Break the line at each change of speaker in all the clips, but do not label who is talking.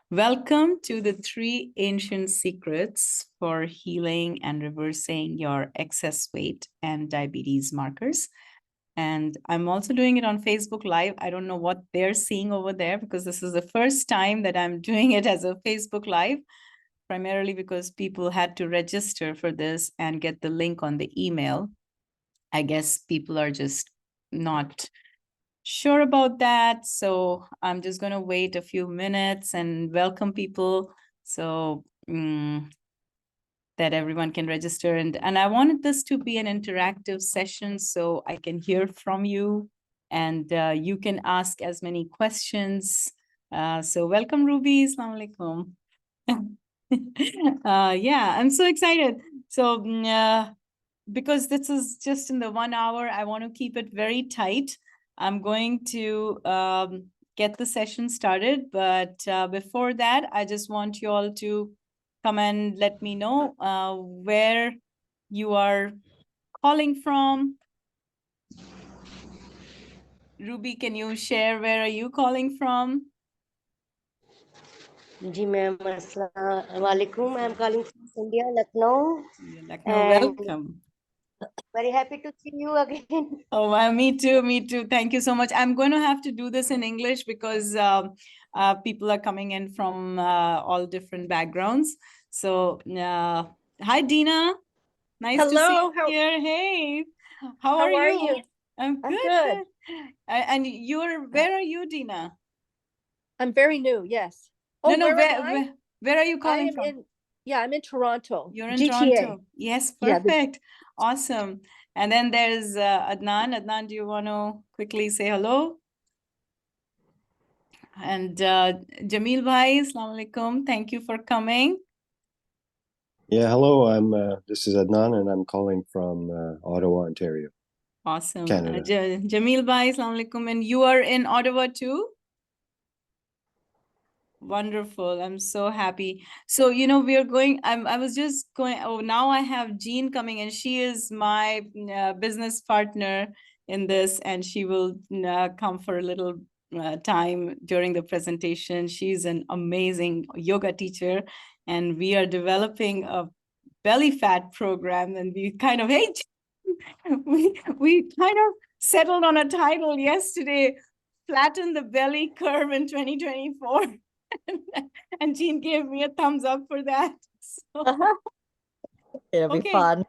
Welcome to the 3 ancient secrets for healing and reversing your excess weight and diabetes markers. And I'm also doing it on Facebook Live. I don't know what they're seeing over there because this is the first time that I'm doing it as a Facebook Live, primarily because people had to register for this and get the link on the email. I guess people are just not sure about that. So I'm just going to wait a few minutes and welcome people so that everyone can register. And I wanted this to be an interactive session so I can hear from you and you can ask as many questions. So welcome, Ruby. Assalamu alaikum. Yeah, I'm so excited. So because this is just in the 1 hour, I want to keep it very tight. I'm going to get the session started, but before that, I just want you all to come and let me know where you are calling from. Ruby, can you share where are you calling from?
Ji ma'am, assalamu alaikum. I am calling from India, Lucknow.
Lucknow, welcome.
Very happy to see you again.
Oh, me too, me too. Thank you so much. I'm going to have to do this in English because people are coming in from all different backgrounds. So, hi, Dina. Nice to see you here. Hey, how are you? I'm good. And where are you, Dina?
I'm very new, yes.
Oh, no, where are you calling from?
I'm in Toronto.
You're in
GTA.
Toronto. Yes, perfect. Yeah, awesome. And then there's Adnan. Adnan, do you want to quickly say hello? And Jamil Bhai, Assalamu alaikum. Thank you for coming.
Yeah, hello. This is Adnan, and I'm calling from Ottawa, Ontario.
Awesome.
Canada.
Jamil Bhai, Assalamu alaikum. And you are in Ottawa too? Wonderful. I'm so happy. So, we are going, I was just going, now I have Jean coming in. She is my business partner in this, and she will come for a little time during the presentation. She's an amazing yoga teacher, and we are developing a belly fat program, and we kind of, hey, we kind of settled on a title yesterday, Flatten the Belly Curve in 2024. And Jean gave me a thumbs up for that. So,
It'll be fun.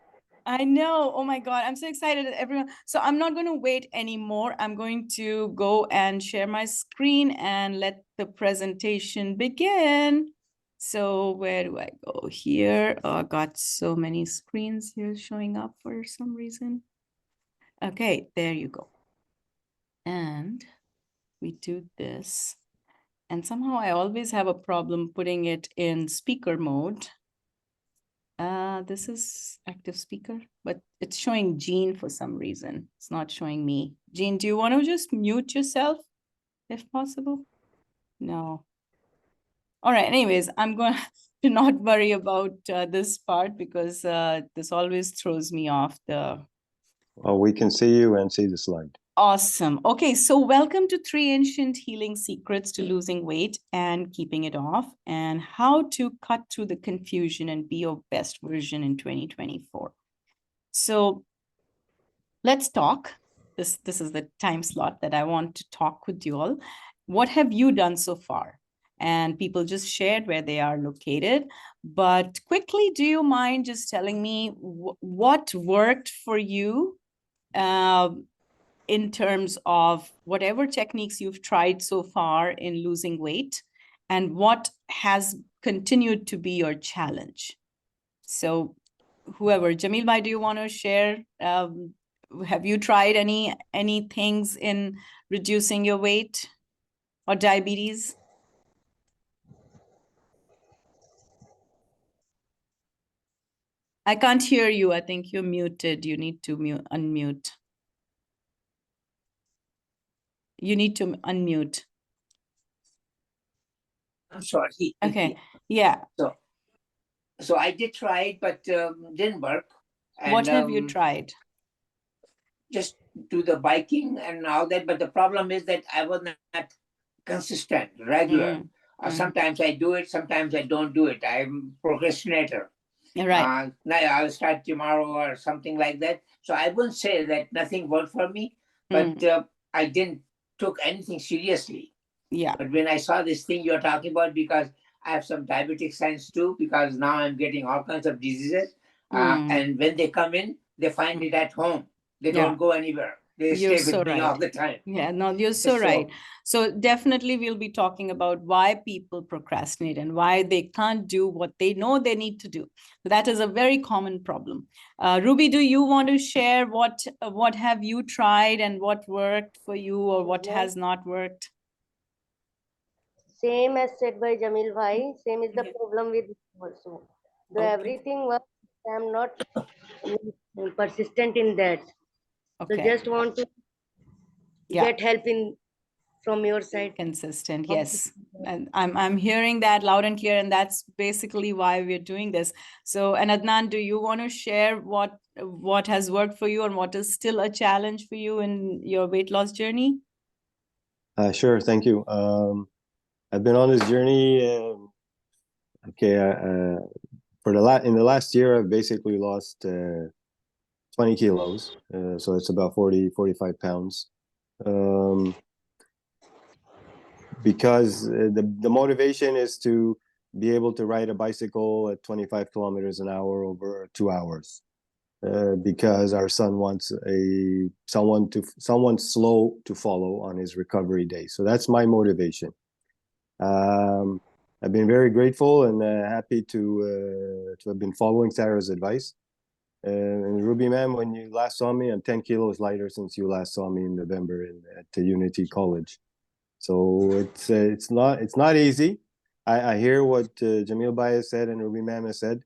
I know. Oh my God. I'm so excited, everyone. So I'm not going to wait anymore. I'm going to go and share my screen and let the presentation begin. So where do I go here? Oh, I got so many screens here showing up for some reason. Okay, there you go. And we do this. And somehow I always have a problem putting it in speaker mode. This is active speaker, but it's showing Jean for some reason. It's not showing me. Jean, do you want to just mute yourself if possible? No. All right. Anyways, I'm going to not worry about this part because this always throws me off the...
Well, we can see you and see the slide.
Awesome. Okay, so welcome to 3 ancient healing secrets to losing weight and keeping it off, and how to cut through the confusion and be your best version in 2024. So let's talk. This is the time slot that I want to talk with you all. What have you done so far? And people just shared where they are located. But quickly, do you mind just telling me what worked for you in terms of whatever techniques you've tried so far in losing weight, and what has continued to be your challenge? So whoever, Jamil Bhai, do you want to share? Have you tried any things in reducing your weight or diabetes? I can't hear you. I think you're muted. You need to unmute. You need to unmute.
I'm sorry.
Okay. Yeah.
So I did try it, but didn't work. And,
what have you tried?
Just do the biking and all that. But the problem is that I was not consistent, regular. Sometimes I do it, sometimes I don't do it. I'm procrastinator.
Right.
Now I'll start tomorrow or something like that. So I wouldn't say that nothing worked for me, but I didn't took anything seriously.
Yeah.
But when I saw this thing you're talking about, because I have some diabetic signs too, because now I'm getting all kinds of diseases. And when they come in, they find it at home. They don't go anywhere. They
You're
stay with
so
me
right.
all the time.
Yeah, no, you're so right. So definitely we'll be talking about why people procrastinate and why they can't do what they know they need to do. That is a very common problem. Ruby, do you want to share what have you tried and what worked for you or what has not worked?
Same as said by Jamil Bhai, same is the problem with me also. Though everything works, I'm not persistent in that. So just want to get help from your side.
Consistent, yes. And I'm hearing that loud and clear, and that's basically why we're doing this. So, and Adnan, do you want to share what has worked for you and what is still a challenge for you in your weight loss journey?
Sure, thank you. I've been on this journey. In the last year, I've basically lost 20 kilos. So it's about 45 pounds. Because the motivation is to be able to ride a bicycle at 25 kilometers an hour over 2 hours. Because our son wants someone slow to follow on his recovery day. So that's my motivation. I've been very grateful and happy to have been following Sarah's advice. And Ruby, ma'am, when you last saw me, I'm 10 kilos lighter since you last saw me in November at the Unity College. So it's not easy. I hear what Jamil Bhai has said and Ruby ma'am has said.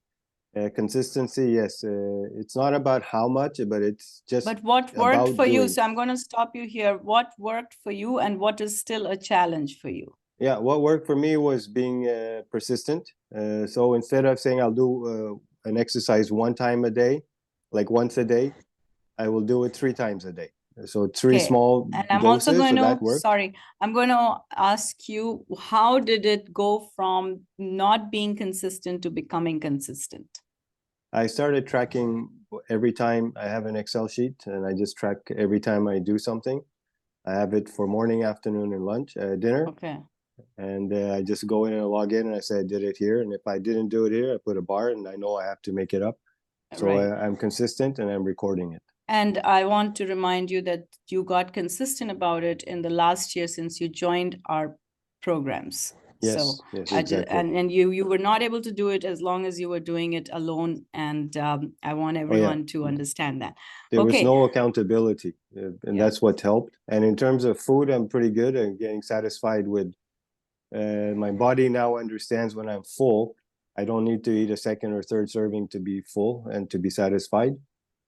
Consistency, yes. It's not about how much, but it's just.
But what worked for you?
Doing.
So I'm going to stop you here. What worked for you and what is still a challenge for you?
Yeah, what worked for me was being persistent. So instead of saying I'll do an exercise one time a day, like once a day, I will do it 3 times a day. So 3 small
and I'm
doses,
also going
to,
I'm going to ask you, how did it go from not being consistent to becoming consistent?
I started tracking every time. I have an Excel sheet and I just track every time I do something. I have it for morning, afternoon, and lunch, dinner.
Okay.
And I just go in and log in and I say I did it here. And if I didn't do it here, I put a bar and I know I have to make it up. So I'm consistent and I'm recording it.
And I want to remind you that you got consistent about it in the last year since you joined our programs.
Yes, yes, exactly.
And you were not able to do it as long as you were doing it alone. And I want everyone to understand that.
There was no accountability, and that's what helped. And in terms of food, I'm pretty good at getting satisfied with my body now understands when I'm full. I don't need to eat a second or third serving to be full and to be satisfied.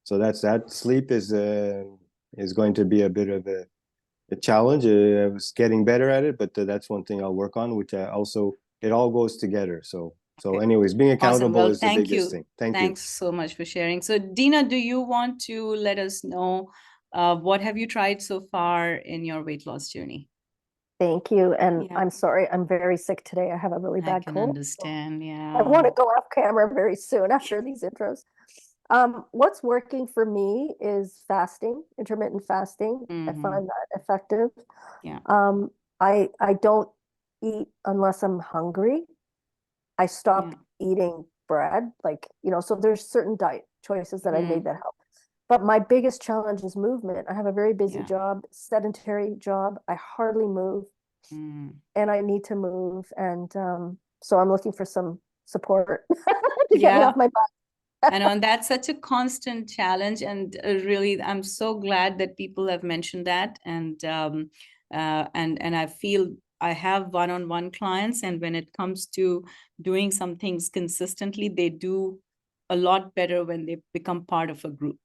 So that's that. Sleep is going to be a bit of a challenge. I was getting better at it, but that's one thing I'll work on, which it all goes together. So anyways, being accountable is the biggest thing.
Thanks so much for sharing. So Dina, do you want to let us know what have you tried so far in your weight loss journey?
Thank you. And I'm sorry, I'm very sick today. I have a really bad cold.
I can understand, yeah.
I want to go off camera very soon after these intros. What's working for me is fasting, intermittent fasting. I find that effective.
Yeah.
I don't eat unless I'm hungry. I stopped eating bread, so there's certain diet choices that I made that help. But my biggest challenge is movement. I have a very busy job, sedentary job. I hardly move and I need to move. And so I'm looking for some support to get me off my butt.
And that's such a constant challenge. And really, I'm so glad that people have mentioned that. And I feel I have one-on-one clients. And when it comes to doing some things consistently, they do a lot better when they become part of a group.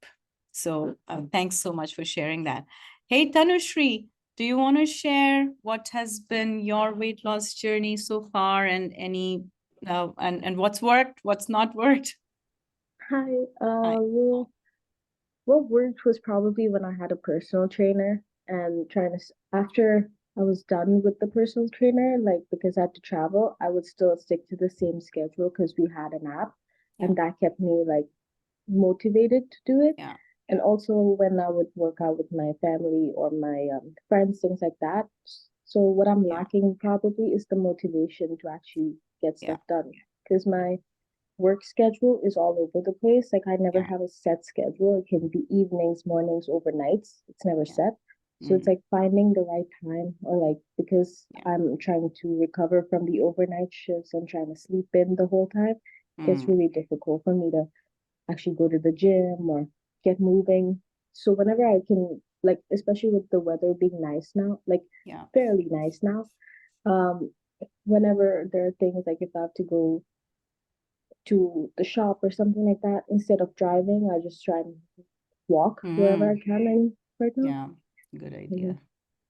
So thanks so much for sharing that. Hey, Tanushri, do you want to share what has been your weight loss journey so far and and what's worked, what's not worked?
Hi. Well, what worked was probably when I had a personal trainer and after I was done with the personal trainer, like because I had to travel, I would still stick to the same schedule because we had an app, and that kept me like motivated to do it.
Yeah.
And also when I would work out with my family or my friends, things like that. So what I'm lacking probably is the motivation to actually get stuff done because my work schedule is all over the place. Like I never have a set schedule. It can be evenings, mornings, overnights. It's never set. So it's like finding the right time or like because I'm trying to recover from the overnight shifts and trying to sleep in the whole time, it's really difficult for me to actually go to the gym or get moving. So whenever I can, like especially with the weather being nice now, like fairly nice now, um, whenever there are things like if I have to go to the shop or something like that, instead of driving, I just try and walk wherever I can right now.
Yeah, good idea.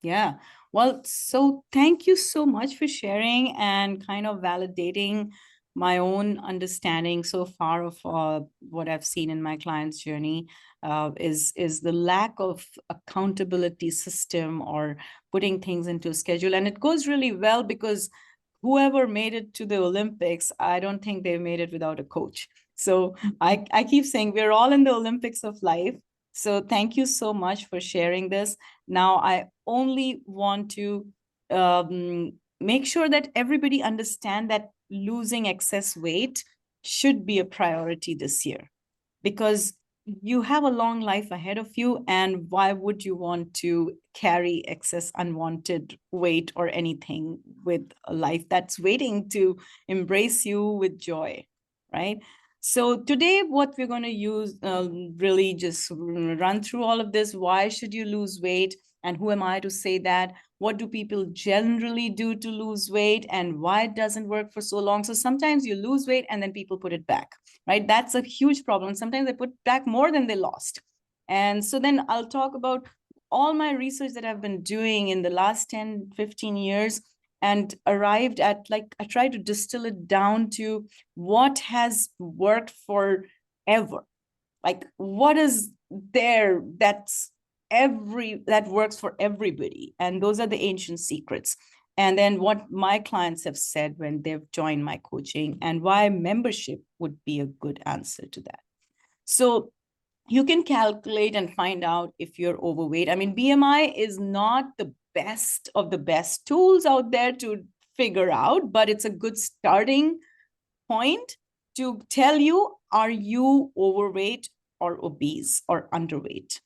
Yeah. Well, so thank you so much for sharing and kind of validating my own understanding so far of what I've seen in my client's journey is the lack of accountability system or putting things into a schedule. And it goes really well because whoever made it to the Olympics, I don't think they made it without a coach. So I keep saying we're all in the Olympics of life. So thank you so much for sharing this. Now, I only want to make sure that everybody understand that losing excess weight should be a priority this year because you have a long life ahead of you. And why would you want to carry excess unwanted weight or anything with a life that's waiting to embrace you with joy, right? So today, what we're going to use, really just run through all of this. Why should you lose weight? And who am I to say that? What do people generally do to lose weight and why it doesn't work for so long? So sometimes you lose weight and then people put it back, right? That's a huge problem. Sometimes they put back more than they lost. And so then I'll talk about all my research that I've been doing in the last 10, 15 years and arrived at, like, I try to distill it down to what has worked forever. Like, what is there that works for everybody? And those are the ancient secrets. And then what my clients have said when they've joined my coaching and why membership would be a good answer to that. So you can calculate and find out if you're overweight. I mean, BMI is not the best of the best tools out there to figure out, but it's a good starting point to tell you, are you overweight or obese or underweight?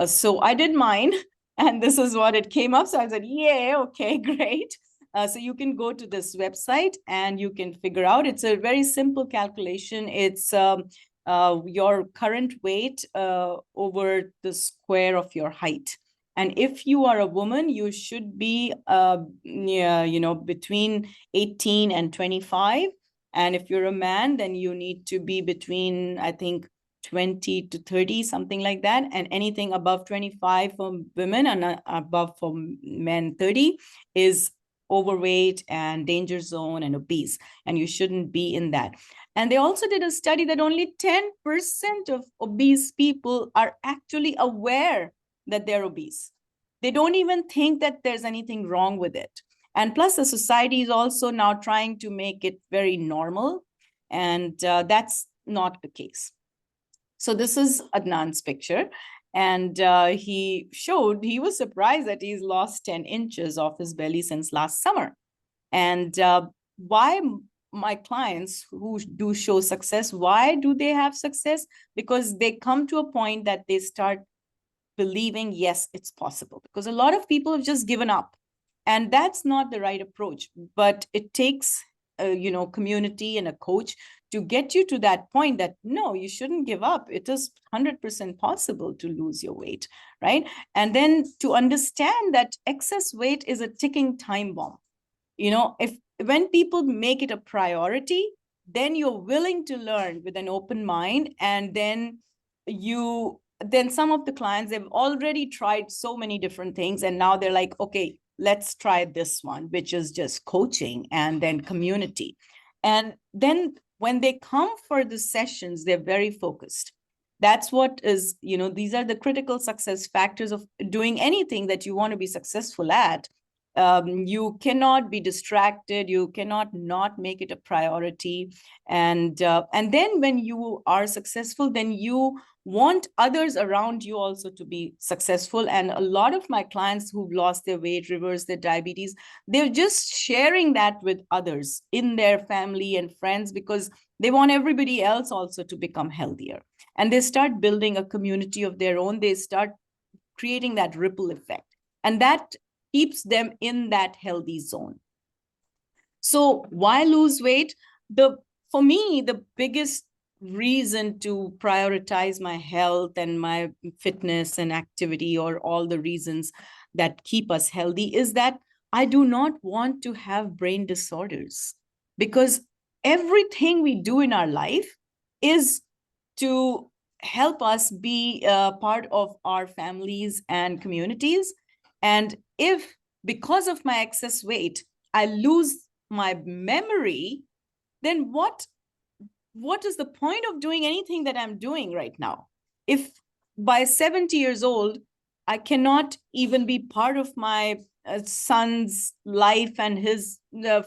So I did mine, and this is what it came up. So I said, yeah, okay, great. So you can go to this website and you can figure out. It's a very simple calculation. It's your current weight over the square of your height. And if you are a woman, you should be between 18 and 25. And if you're a man, then you need to be between, I think, 20 to 30, something like that. And anything above 25 for women and above for men 30 is overweight and danger zone and obese. And you shouldn't be in that. And they also did a study that only 10% of obese people are actually aware that they're obese. They don't even think that there's anything wrong with it. And plus, the society is also now trying to make it very normal. And that's not the case. So this is Adnan's picture. And he was surprised that he's lost 10 inches off his belly since last summer. And why my clients who do show success, why do they have success? Because they come to a point that they start believing, yes, it's possible. Because a lot of people have just given up. And that's not the right approach. But it takes community and a coach to get you to that point that, no, you shouldn't give up. It is 100% possible to lose your weight, right? And then to understand that excess weight is a ticking time bomb. When people make it a priority, then you're willing to learn with an open mind. And then some of the clients, they've already tried so many different things. And now they're like, okay, let's try this one, which is just coaching and then community. And then when they come for the sessions, they're very focused. That's what is, these are the critical success factors of doing anything that you want to be successful at. You cannot be distracted. You cannot not make it a priority. And then when you are successful, then you want others around you also to be successful. And a lot of my clients who've lost their weight, reversed their diabetes, they're just sharing that with others in their family and friends, because they want everybody else also to become healthier. And they start building a community of their own. They start creating that ripple effect. And that keeps them in that healthy zone. So why lose weight? For me, the biggest reason to prioritize my health and my fitness and activity, or all the reasons that keep us healthy, is that I do not want to have brain disorders, because everything we do in our life is to help us be part of our families and communities. And if, because of my excess weight, I lose my memory, then what is the point of doing anything that I'm doing right now? If by 70 years old, I cannot even be part of my son's life and his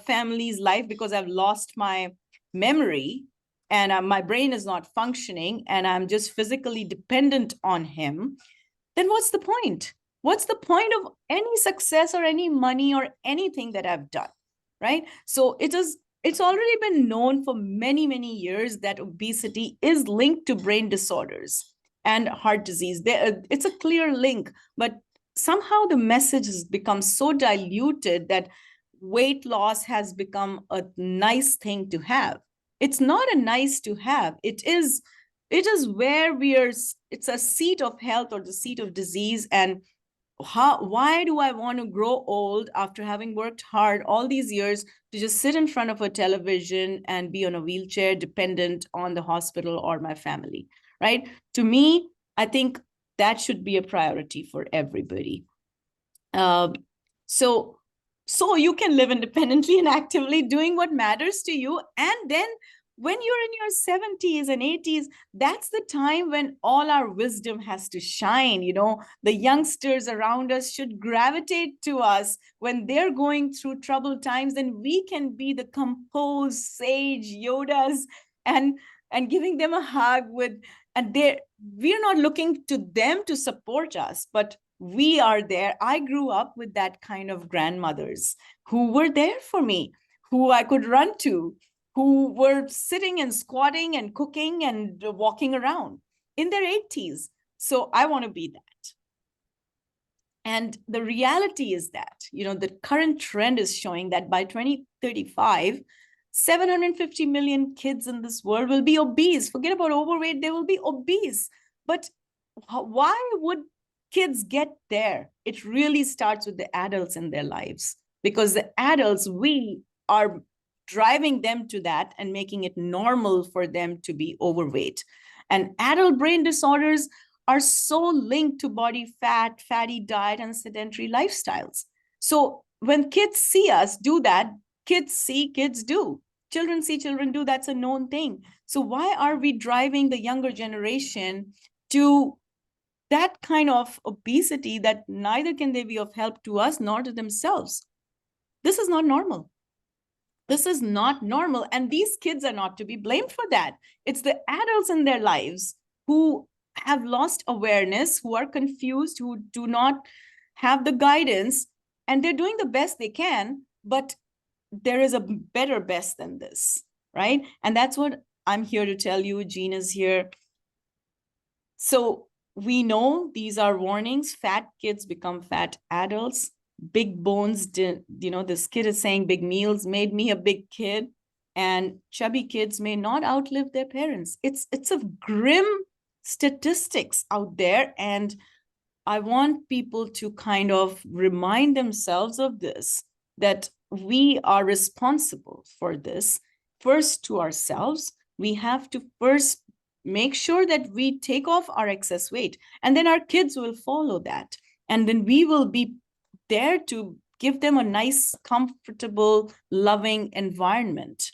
family's life because I've lost my memory, and my brain is not functioning, and I'm just physically dependent on him, then what's the point? What's the point of any success or any money or anything that I've done, right? So it's already been known for many, many years that obesity is linked to brain disorders and heart disease. It's a clear link, but somehow the message has become so diluted that weight loss has become a nice thing to have. It's not a nice to have. It is where it's a seat of health or the seat of disease. And why do I want to grow old after having worked hard all these years to just sit in front of a television and be on a wheelchair dependent on the hospital or my family, right? To me, I think that should be a priority for everybody. So you can live independently and actively doing what matters to you. And then when you're in your 70s and 80s, that's the time when all our wisdom has to shine. The youngsters around us should gravitate to us when they're going through troubled times. Then we can be the composed sage Yodas and giving them a hug we're not looking to them to support us, but we are there. I grew up with that kind of grandmothers who were there for me, who I could run to, who were sitting and squatting and cooking and walking around in their 80s. So I want to be that. And the reality is that, the current trend is showing that by 2035, 750 million kids in this world will be obese. Forget about overweight, they will be obese. But why would kids get there? It really starts with the adults in their lives, because the adults, we are driving them to that and making it normal for them to be overweight. And adult brain disorders are so linked to body fat, fatty diet, and sedentary lifestyles. So when kids see us do that, kids see, kids do. Children see, children do. That's a known thing. So why are we driving the younger generation to that kind of obesity that neither can they be of help to us nor to themselves? This is not normal. This is not normal. And these kids are not to be blamed for that. It's the adults in their lives who have lost awareness, who are confused, who do not have the guidance, and they're doing the best they can, but there is a better best than this, right? And that's what I'm here to tell you. Jean is here. So we know these are warnings. Fat kids become fat adults. Big bones, this kid is saying big meals made me a big kid, and chubby kids may not outlive their parents. It's a grim statistics out there. And I want people to kind of remind themselves of this, that we are responsible for this. First, to ourselves, we have to first make sure that we take off our excess weight, and then our kids will follow that. And then we will be there to give them a nice, comfortable, loving environment.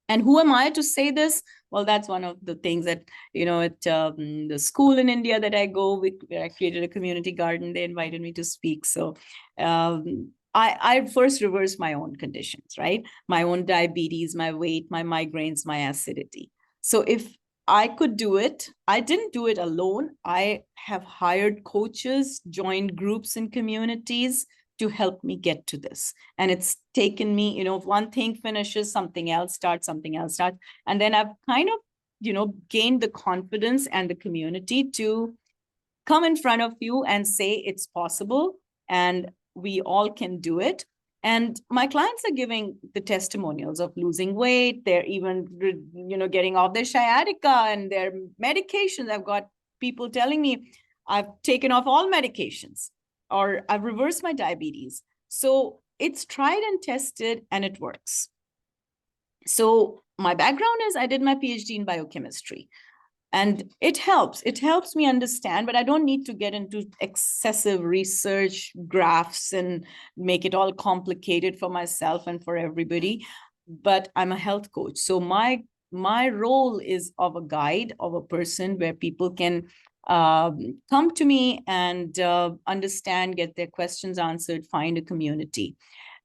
And who am I to say this? Well, that's one of the things that, at the school in India that I go, where I created a community garden, they invited me to speak. So I first reversed my own conditions, right? My own diabetes, my weight, my migraines, my acidity. So if I could do it, I didn't do it alone. I have hired coaches, joined groups and communities to help me get to this. And it's taken me, if one thing finishes, something else starts. And then I've kind of, gained the confidence and the community to come in front of you and say it's possible and we all can do it. And my clients are giving the testimonials of losing weight. They're even, getting off their sciatica and their medications. I've got people telling me, I've taken off all medications, or I've reversed my diabetes. So it's tried and tested and it works. So my background is I did my PhD in biochemistry. And it helps me understand, but I don't need to get into excessive research graphs and make it all complicated for myself and for everybody. But I'm a health coach. So my role is of a guide, of a person where people can come to me and understand, get their questions answered, find a community.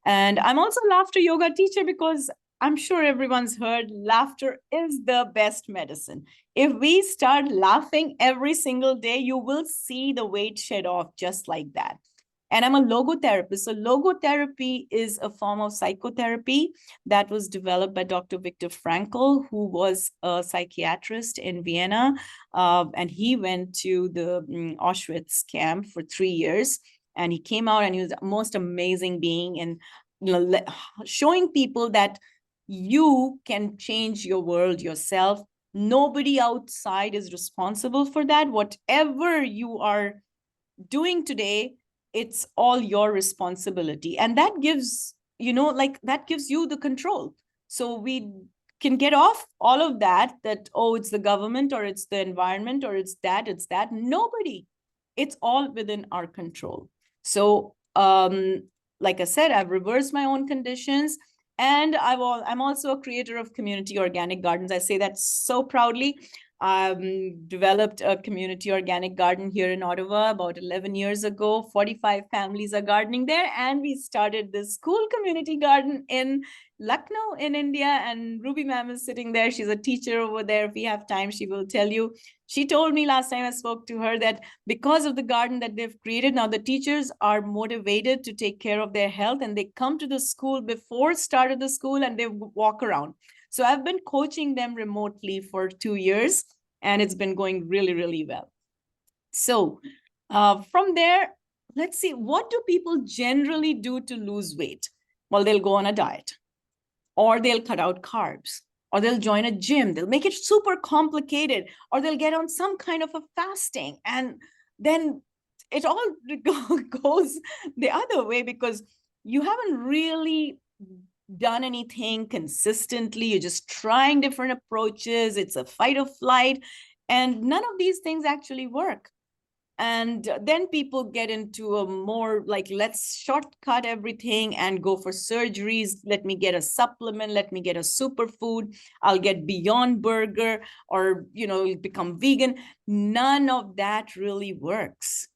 And I'm also a laughter yoga teacher because I'm sure everyone's heard laughter is the best medicine. If we start laughing every single day, you will see the weight shed off just like that. And I'm a logotherapist. So logotherapy is a form of psychotherapy that was developed by Dr. Viktor Frankl, who was a psychiatrist in Vienna. And he went to the Auschwitz camp for 3 years. And he came out and he was the most amazing being, and showing people that you can change your world yourself. Nobody outside is responsible for that. Whatever you are doing today, it's all your responsibility. And that gives, that gives you the control. So we can get off all of that, oh, it's the government or it's the environment or it's that. Nobody. It's all within our control. So like I said, I've reversed my own conditions. And I'm also a creator of community organic gardens. I say that so proudly. Developed a community organic garden here in Ottawa about 11 years ago. 45 families are gardening there. And we started this school community garden in Lucknow in India. And Ruby ma'am is sitting there. She's a teacher over there. If we have time, she will tell you. She told me last time I spoke to her that because of the garden that they've created, now the teachers are motivated to take care of their health, and they come to the school before start of the school and they walk around. So I've been coaching them remotely for 2 years, and it's been going really, really well. So from there, let's see, what do people generally do to lose weight? Well, they'll go on a diet, or they'll cut out carbs, or they'll join a gym. They'll make it super complicated, or they'll get on some kind of a fasting. And then it all goes the other way because you haven't really done anything consistently. You're just trying different approaches. It's a fight or flight. And none of these things actually work. And then people get into a more like, let's shortcut everything and go for surgeries. Let me get a supplement. Let me get a superfood. I'll get Beyond Burger, or, become vegan. None of that really works.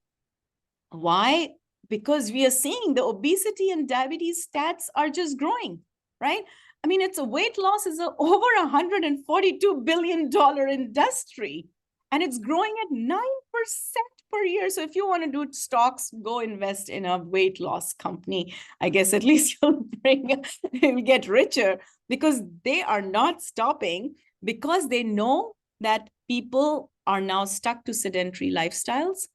Why? Because we are seeing the obesity and diabetes stats are just growing, right? I mean, it's a weight loss is over $142 billion industry, and it's growing at 9% per year. So if you want to do stocks, go invest in a weight loss company. I guess at least you'll get richer, because they are not stopping, because they know that people are now stuck to sedentary lifestyles.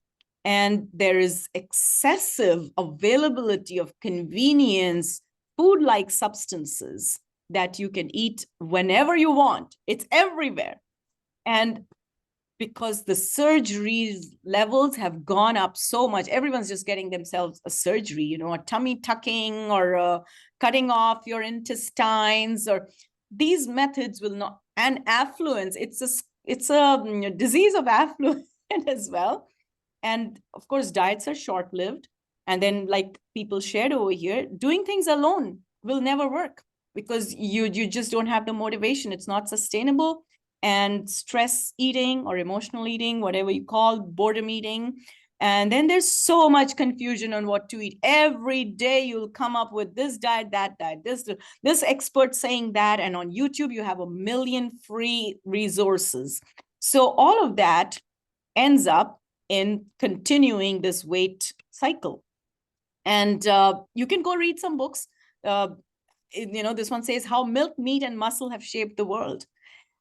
And there is excessive availability of convenience, food-like substances that you can eat whenever you want. It's everywhere. And because the surgery levels have gone up so much, everyone's just getting themselves a surgery, a tummy tucking, or cutting off your intestines, or these methods will not. And affluence, it's a disease of affluence as well. And of course, diets are short-lived. And then, like people shared over here, doing things alone will never work. because you just don't have the motivation. It's not sustainable. And stress eating or emotional eating, whatever you call, boredom eating. And then there's so much confusion on what to eat. Every day you'll come up with this diet, that diet, this expert saying that. And on YouTube, you have a million free resources. So all of that ends up in continuing this weight cycle. And you can go read some books. This one says how milk, meat, and muscle have shaped the world.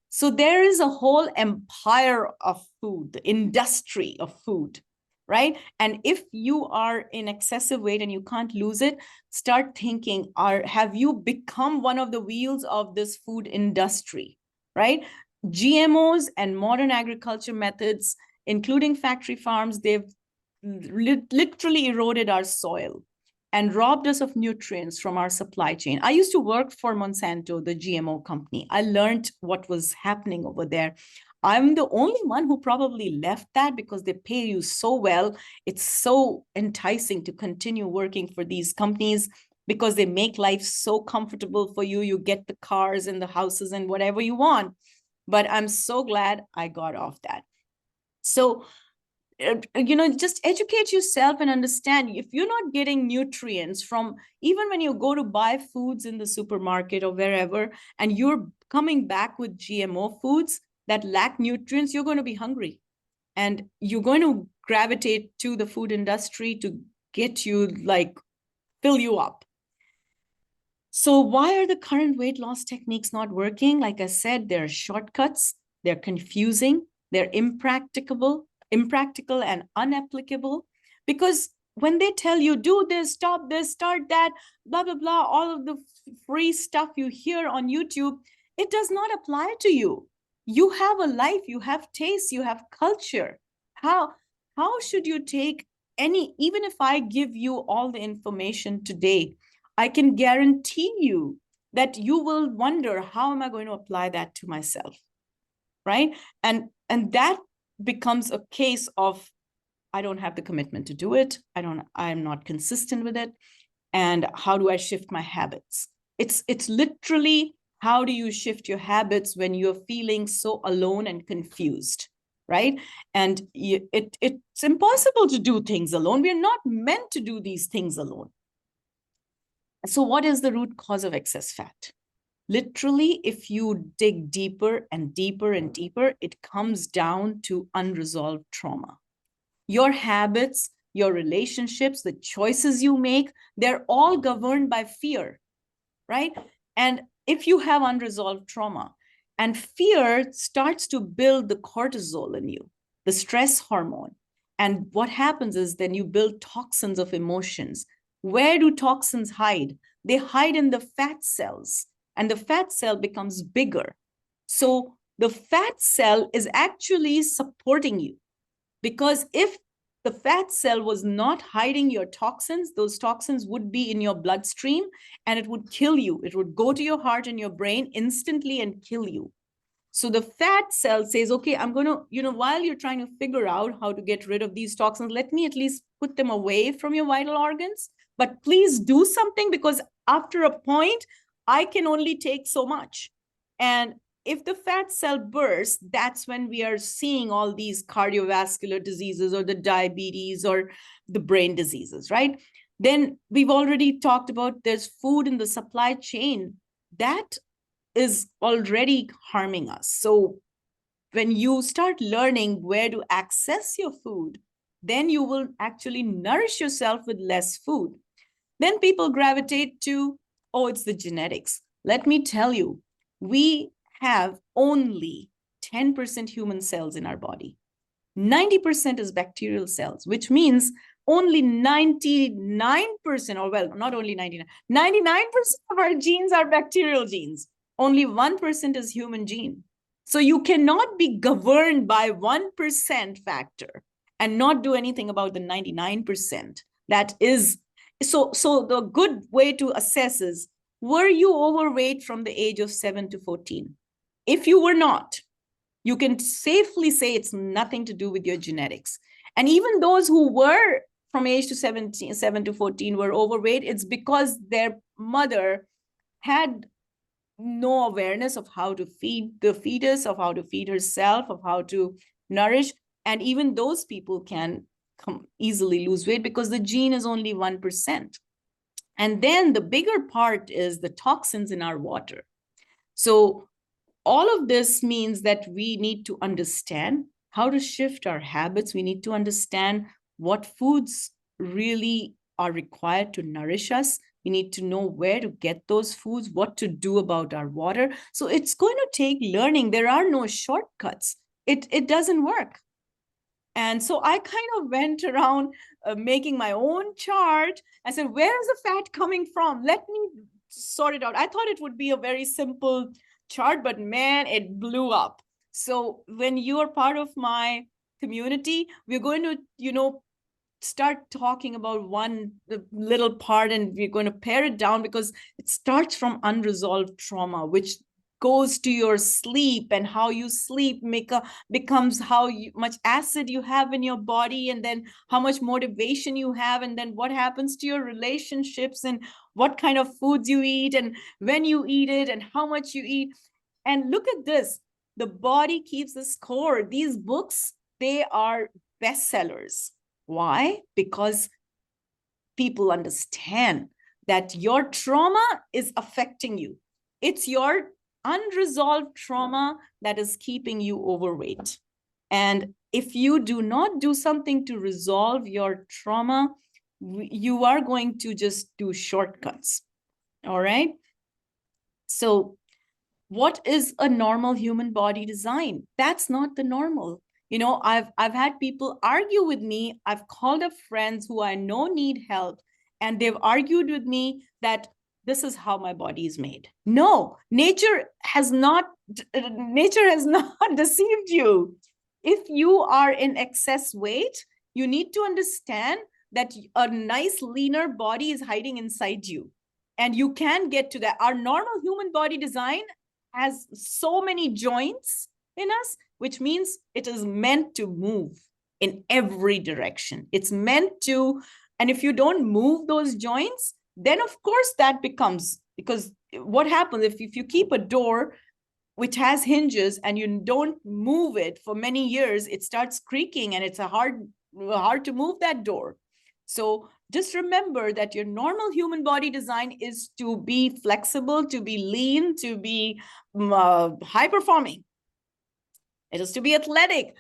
So there is a whole empire of food, the industry of food, right? And if you are in excessive weight and you can't lose it, start thinking, have you become one of the wheels of this food industry, right? GMOs and modern agriculture methods, including factory farms, they've literally eroded our soil and robbed us of nutrients from our supply chain. I used to work for Monsanto, the GMO company. I learned what was happening over there. I'm the only one who probably left that because they pay you so well. It's so enticing to continue working for these companies because they make life so comfortable for you. You get the cars and the houses and whatever you want. But I'm so glad I got off that. So just educate yourself and understand if you're not getting nutrients from, even when you go to buy foods in the supermarket or wherever, and you're coming back with GMO foods that lack nutrients, you're going to be hungry and you're going to gravitate to the food industry to get you, like, fill you up. So why are the current weight loss techniques not working? Like I said, they're shortcuts, they're confusing, they're impractical and unapplicable, because when they tell you do this, stop this, start that, blah, blah, blah, all of the free stuff you hear on YouTube, it does not apply to you. You have a life, you have taste, you have culture. How should you take even if I give you all the information today, I can guarantee you that you will wonder, how am I going to apply that to myself? Right? And that becomes a case of, I don't have the commitment to do it. I'm not consistent with it. And how do I shift my habits? It's literally, how do you shift your habits when you're feeling so alone and confused, right? And it's impossible to do things alone. We're not meant to do these things alone. So what is the root cause of excess fat? Literally, if you dig deeper and deeper and deeper, it comes down to unresolved trauma. Your habits, your relationships, the choices you make, they're all governed by fear, right? And if you have unresolved trauma, and fear starts to build the cortisol in you, the stress hormone. And what happens is then you build toxins of emotions. Where do toxins hide? They hide in the fat cells. And the fat cell becomes bigger. So the fat cell is actually supporting you, because if the fat cell was not hiding your toxins, those toxins would be in your bloodstream and it would kill you. It would go to your heart and your brain instantly and kill you. So the fat cell says, okay, I'm going to, while you're trying to figure out how to get rid of these toxins, let me at least put them away from your vital organs. But please do something, because after a point, I can only take so much. And if the fat cell bursts, that's when we are seeing all these cardiovascular diseases or the diabetes or the brain diseases, right? Then we've already talked about there's food in the supply chain that is already harming us. So when you start learning where to access your food, then you will actually nourish yourself with less food. Then people gravitate to, oh, it's the genetics. Let me tell you, we have only 10% human cells in our body. 90% is bacterial cells, which means only 99%, or well, not only 99% of our genes are bacterial genes. Only 1% is human gene. So you cannot be governed by 1% factor and not do anything about the 99%. That is, so the good way to assess is, were you overweight from the age of 7 to 14? If you were not, you can safely say it's nothing to do with your genetics. And even those who were from age to 7 to 14 were overweight, it's because their mother had no awareness of how to feed the fetus, of how to feed herself, of how to nourish. And even those people can easily lose weight because the gene is only 1%. And then the bigger part is the toxins in our water. So all of this means that we need to understand how to shift our habits. We need to understand what foods really are required to nourish us. We need to know where to get those foods, what to do about our water. So it's going to take learning. There are no shortcuts. It doesn't work. And so I kind of went around making my own chart. I said, where is the fat coming from? Let me sort it out. I thought it would be a very simple chart, but man, it blew up. So when you are part of my community, we're going to, start talking about one little part, and we're going to pare it down because it starts from unresolved trauma, which goes to your sleep, and how you sleep becomes how much acid you have in your body, and then how much motivation you have, and then what happens to your relationships, and what kind of foods you eat, and when you eat it, and how much you eat. And look at this, the body keeps the score. These books, they are bestsellers. Why? Because people understand that your trauma is affecting you. It's your unresolved trauma that is keeping you overweight. And if you do not do something to resolve your trauma, you are going to just do shortcuts. All right. So what is a normal human body design? That's not the normal. I've had people argue with me. I've called up friends who I know need help, and they've argued with me that this is how my body is made. No, nature has not deceived you. If you are in excess weight, you need to understand that a nice leaner body is hiding inside you, and you can get to that. Our normal human body design has so many joints in us, which means it is meant to move in every direction. It's meant to, and if you don't move those joints, then of course that becomes, because what happens if you keep a door which has hinges and you don't move it for many years, it starts creaking, and it's hard to move that door. So just remember that your normal human body design is to be flexible, to be lean, to be high performing. It is to be athletic.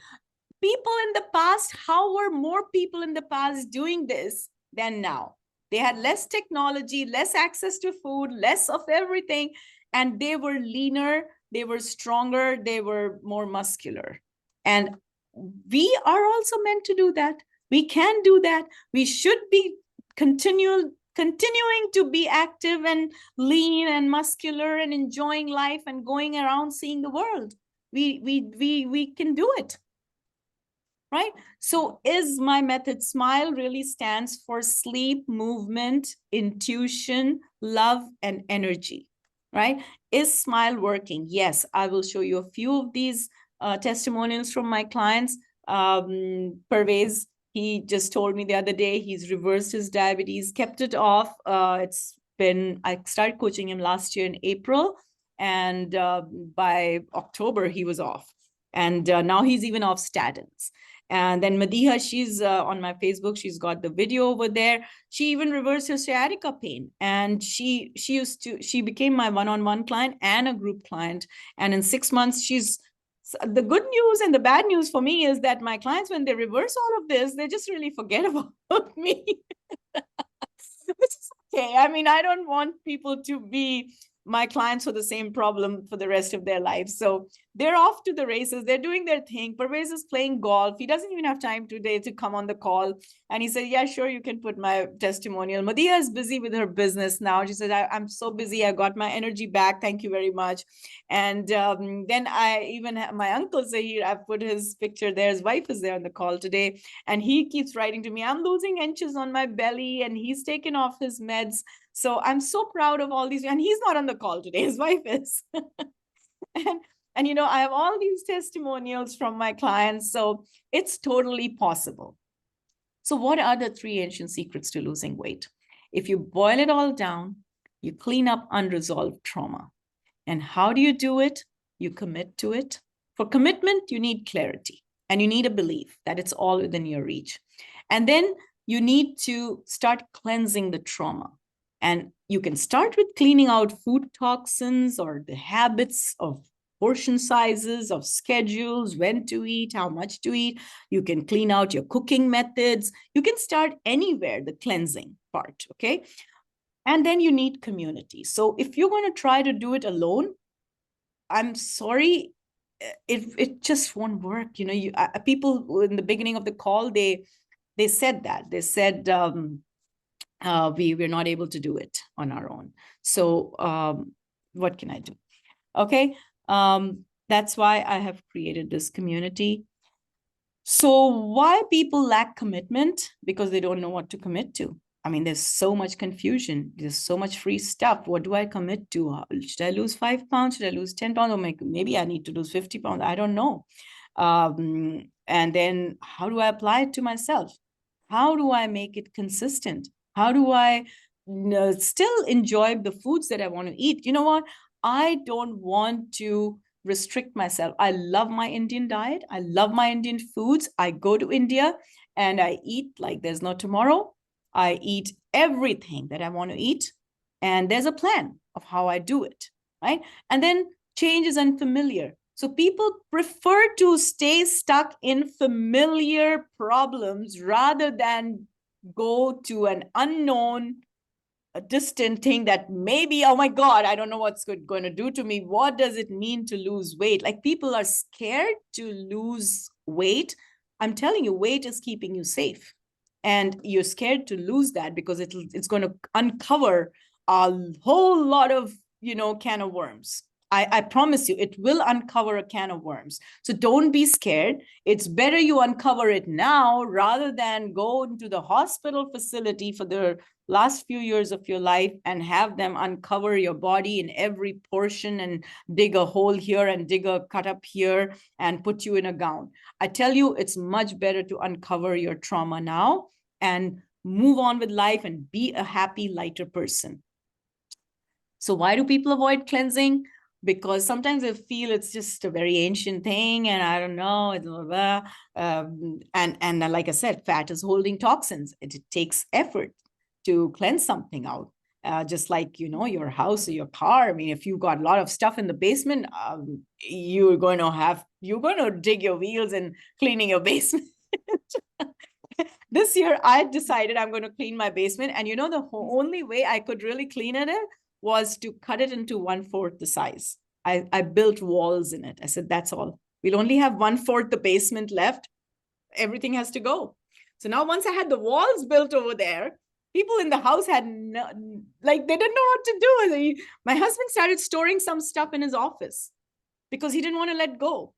People in the past, how were more people in the past doing this than now? They had less technology, less access to food, less of everything, and they were leaner, they were stronger, they were more muscular. And we are also meant to do that. We can do that. We should be continuing to be active and lean and muscular and enjoying life and going around seeing the world. We can do it. Right? So is my method SMILE really stands for sleep, movement, intuition, love, and energy, right? Is SMILE working? Yes, I will show you a few of these testimonials from my clients. Pervez, he just told me the other day, he's reversed his diabetes, kept it off. I started coaching him last year in April, and by October, he was off. And now he's even off statins. And then Madiha, she's on my Facebook. She's got the video over there. She even reversed her sciatica pain. And she became my one-on-one client and a group client. And in 6 months, the good news and the bad news for me is that my clients, when they reverse all of this, they just really forget about me. Which is okay. I mean, I don't want people to be my clients for the same problem for the rest of their lives. So they're off to the races. They're doing their thing. Pervez is playing golf. He doesn't even have time today to come on the call. And he said, yeah, sure, you can put my testimonial. Madiha is busy with her business now. She said, I'm so busy. I got my energy back. Thank you very much. And then I even have my uncle Zahir, I've put his picture there. His wife is there on the call today. And he keeps writing to me, I'm losing inches on my belly. And he's taken off his meds. So I'm so proud of all these. And he's not on the call today. His wife is. And I have all these testimonials from my clients. So it's totally possible. So what are the 3 ancient secrets to losing weight? If you boil it all down, you clean up unresolved trauma. And how do you do it? You commit to it. For commitment, you need clarity and you need a belief that it's all within your reach. And then you need to start cleansing the trauma. And you can start with cleaning out food toxins or the habits of portion sizes, of schedules, when to eat, how much to eat. You can clean out your cooking methods. You can start anywhere, the cleansing part, okay? And then you need community. So if you're going to try to do it alone, I'm sorry, it just won't work. You know, people in the beginning of the call, they said that. They said, we're not able to do it on our own. So what can I do? Okay, that's why I have created this community. So why people lack commitment? Because they don't know what to commit to. I mean, there's so much confusion. There's so much free stuff. What do I commit to? Should I lose 5 pounds? Should I lose 10 pounds? Or maybe I need to lose 50 pounds. I don't know. And then how do I apply it to myself? How do I make it consistent? How do I still enjoy the foods that I want to eat? You know what? I don't want to restrict myself. I love my Indian diet. I love my Indian foods. I go to India and I eat like there's no tomorrow. I eat everything that I want to eat. And there's a plan of how I do it, right? And then change is unfamiliar. So people prefer to stay stuck in familiar problems rather than go to an unknown, a distant thing that maybe, oh my God, I don't know what's going to do to me. What does it mean to lose weight? Like people are scared to lose weight. I'm telling you, weight is keeping you safe. And you're scared to lose that because it's going to uncover a whole lot of, can of worms. I promise you, it will uncover a can of worms. So don't be scared. It's better you uncover it now rather than go into the hospital facility for the last few years of your life and have them uncover your body in every portion and dig a hole here and dig a cut up here and put you in a gown. I tell you, it's much better to uncover your trauma now and move on with life and be a happy, lighter person. So why do people avoid cleansing? Because sometimes they feel it's just a very ancient thing and I don't know, it's blah, blah, and like I said, fat is holding toxins. It takes effort to cleanse something out. Just like, your house or your car. I mean, if you've got a lot of stuff in the basement, you're going to dig your wheels and cleaning your basement. This year, I decided I'm going to clean my basement. And the only way I could really clean it was to cut it into 1/4 the size. I built walls in it. I said, that's all. We'll only have 1/4 the basement left. Everything has to go. So now once I had the walls built over there, people in the house had they didn't know what to do. My husband started storing some stuff in his office because he didn't want to let go.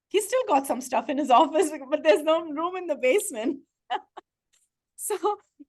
He still got some stuff in his office, but there's no room in the basement. So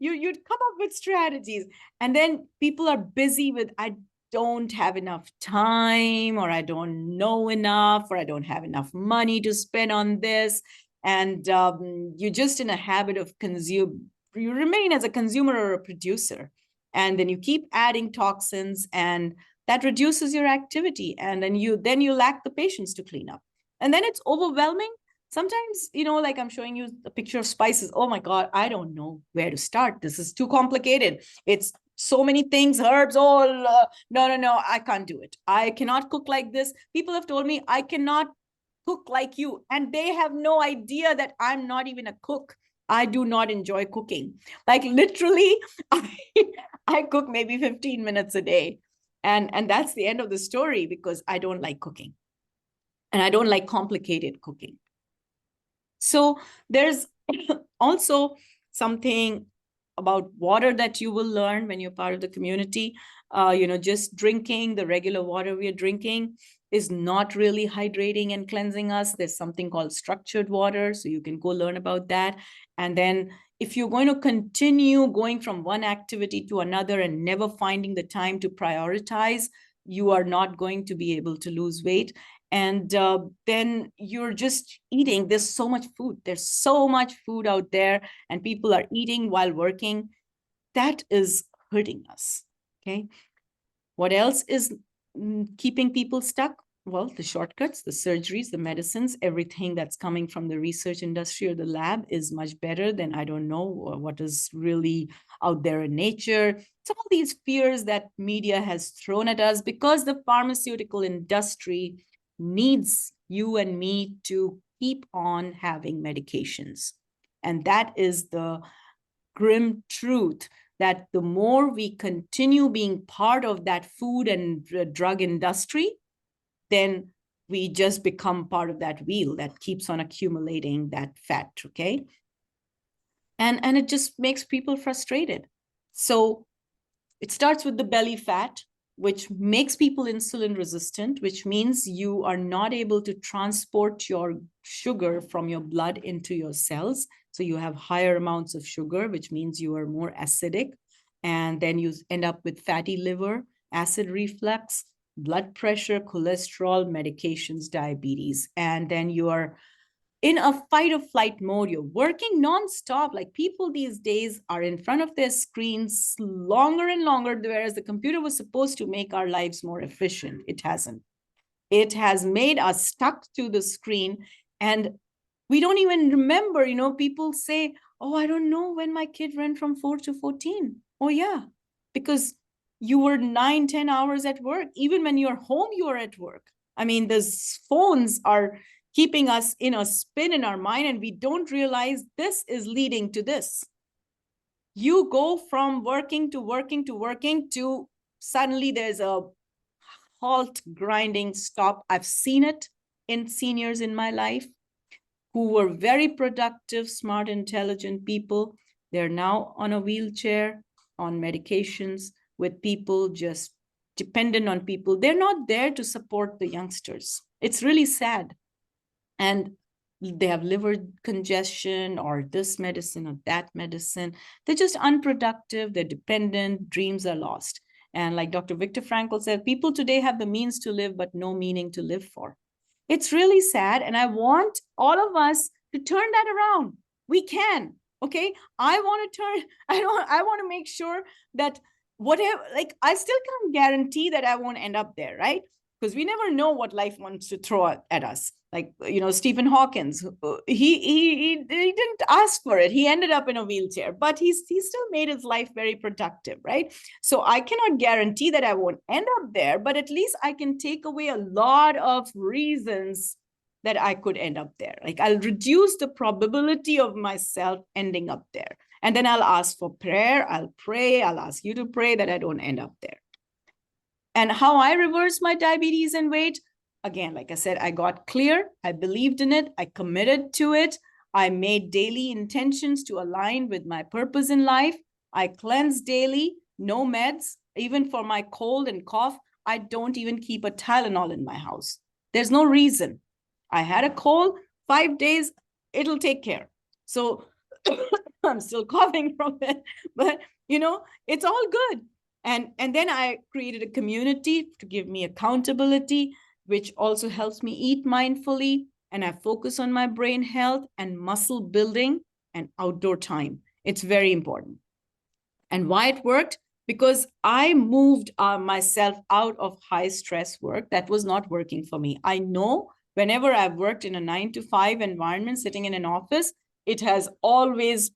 you'd come up with strategies. And then people are busy with, I don't have enough time, or I don't know enough, or I don't have enough money to spend on this. And you're just in a habit of you remain as a consumer or a producer. And then you keep adding toxins and that reduces your activity. And then you lack the patience to clean up. And then it's overwhelming. Sometimes, like I'm showing you a picture of spices. Oh my God, I don't know where to start. This is too complicated. It's so many things, herbs, all. No, I can't do it. I cannot cook like this. People have told me I cannot cook like you. And they have no idea that I'm not even a cook. I do not enjoy cooking. Like literally, I cook maybe 15 minutes a day. And that's the end of the story because I don't like cooking. And I don't like complicated cooking. So there's also something about water that you will learn when you're part of the community. Just drinking the regular water we are drinking is not really hydrating and cleansing us. There's something called structured water. So you can go learn about that. And then if you're going to continue going from one activity to another and never finding the time to prioritize, you are not going to be able to lose weight. And then you're just eating. There's so much food. There's so much food out there and people are eating while working. That is hurting us, okay? What else is keeping people stuck? Well, the shortcuts, the surgeries, the medicines, everything that's coming from the research industry or the lab is much better than, I don't know, what is really out there in nature. Some of these fears that media has thrown at us because the pharmaceutical industry needs you and me to keep on having medications. And that is the grim truth, that the more we continue being part of that food and drug industry, then we just become part of that wheel that keeps on accumulating that fat, okay? And it just makes people frustrated. So it starts with the belly fat, which makes people insulin resistant, which means you are not able to transport your sugar from your blood into your cells. So you have higher amounts of sugar, which means you are more acidic. And then you end up with fatty liver, acid reflux, blood pressure, cholesterol, medications, diabetes. And then you are in a fight or flight mode. You're working nonstop. Like people these days are in front of their screens longer and longer, whereas the computer was supposed to make our lives more efficient. It hasn't. It has made us stuck to the screen, and we don't even remember, people say, oh, I don't know when my kid went from 4 to 14. Oh yeah, because you were 9-10 hours at work. Even when you're home, you are at work. I mean, the phones are keeping us in a spin in our mind, and we don't realize this is leading to this. You go from working to working to working to suddenly there's a halt, grinding stop. I've seen it in seniors in my life who were very productive, smart, intelligent people. They're now on a wheelchair, on medications, with people just dependent on people. They're not there to support the youngsters. It's really sad. And they have liver congestion or this medicine or that medicine. They're just unproductive. They're dependent. Dreams are lost. And like Dr. Viktor Frankl said, people today have the means to live, but no meaning to live for. It's really sad. And I want all of us to turn that around. We can. Okay. I want to make sure that whatever, like, I still can't guarantee that I won't end up there, right? Because we never know what life wants to throw at us. Like, Stephen Hawkins, he didn't ask for it. He ended up in a wheelchair, but he still made his life very productive, right? So I cannot guarantee that I won't end up there, but at least I can take away a lot of reasons that I could end up there. Like, I'll reduce the probability of myself ending up there. And then I'll ask for prayer. I'll pray. I'll ask you to pray that I don't end up there. And how I reversed my diabetes and weight, again, like I said, I got clear. I believed in it. I committed to it. I made daily intentions to align with my purpose in life. I cleanse daily, no meds. Even for my cold and cough, I don't even keep a Tylenol in my house. There's no reason. I had a cold, 5 days, it'll take care. So I'm still coughing from it, but it's all good. And then I created a community to give me accountability, which also helps me eat mindfully. And I focus on my brain health and muscle building and outdoor time. It's very important. And why it worked? Because I moved myself out of high stress work that was not working for me. I know whenever I've worked in a 9-to-5 environment, sitting in an office, it has always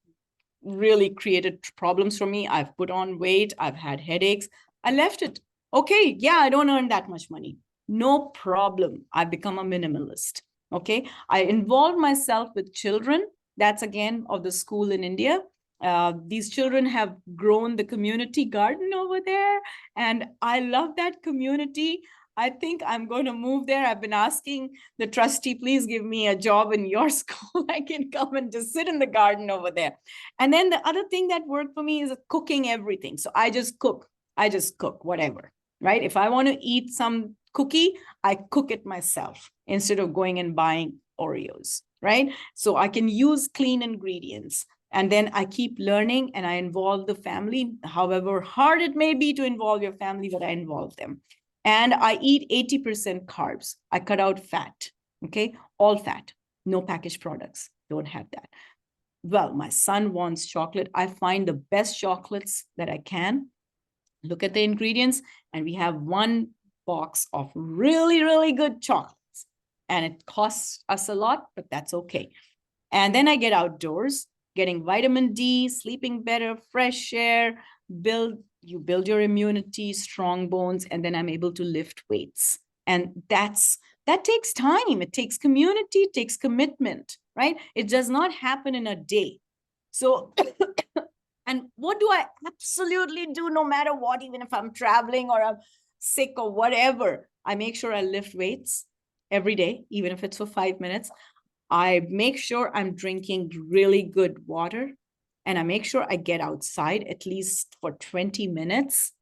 really created problems for me. I've put on weight. I've had headaches. I left it. Okay, yeah, I don't earn that much money. No problem. I've become a minimalist. Okay, I involved myself with children. That's again of the school in India. These children have grown the community garden over there, and I love that community. I think I'm going to move there. I've been asking the trustee, please give me a job in your school. I can come and just sit in the garden over there. And then the other thing that worked for me is cooking everything. So I just cook whatever, right? If I want to eat some cookie, I cook it myself instead of going and buying Oreos, right? So I can use clean ingredients. And then I keep learning and I involve the family, however hard it may be to involve your family, but I involve them. And I eat 80% carbs. I cut out fat, okay? All fat, no packaged products, don't have that. Well, my son wants chocolate. I find the best chocolates that I can. Look at the ingredients, and we have one box of really, really good chocolates. And it costs us a lot, but that's okay. And then I get outdoors, getting vitamin D, sleeping better, fresh air, you build your immunity, strong bones, and then I'm able to lift weights. And that takes time. It takes community, it takes commitment, right? It does not happen in a day. So, and what do I absolutely do no matter what, even if I'm traveling or I'm sick or whatever? I make sure I lift weights every day, even if it's for 5 minutes. I make sure I'm drinking really good water, and I make sure I get outside at least for 20 minutes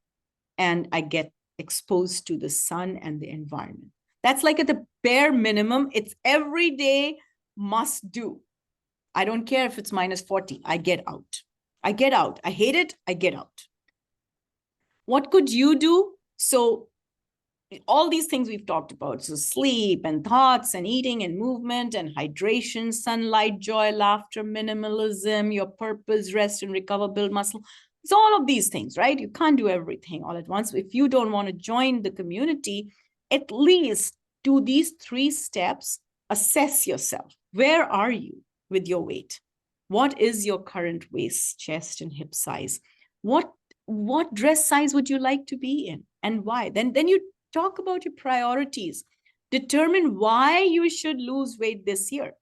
and I get exposed to the sun and the environment. That's like at the bare minimum. It's every day must do. I don't care if it's minus 40. I get out. I get out. I hate it. I get out. What could you do? So all these things we've talked about, so sleep and thoughts and eating and movement and hydration, sunlight, joy, laughter, minimalism, your purpose, rest and recover, build muscle. It's all of these things, right? You can't do everything all at once. If you don't want to join the community, at least do these 3 steps. Assess yourself. Where are you with your weight? What is your current waist, chest, and hip size? What dress size would you like to be in and why? Then you talk about your priorities. Determine why you should lose weight this year.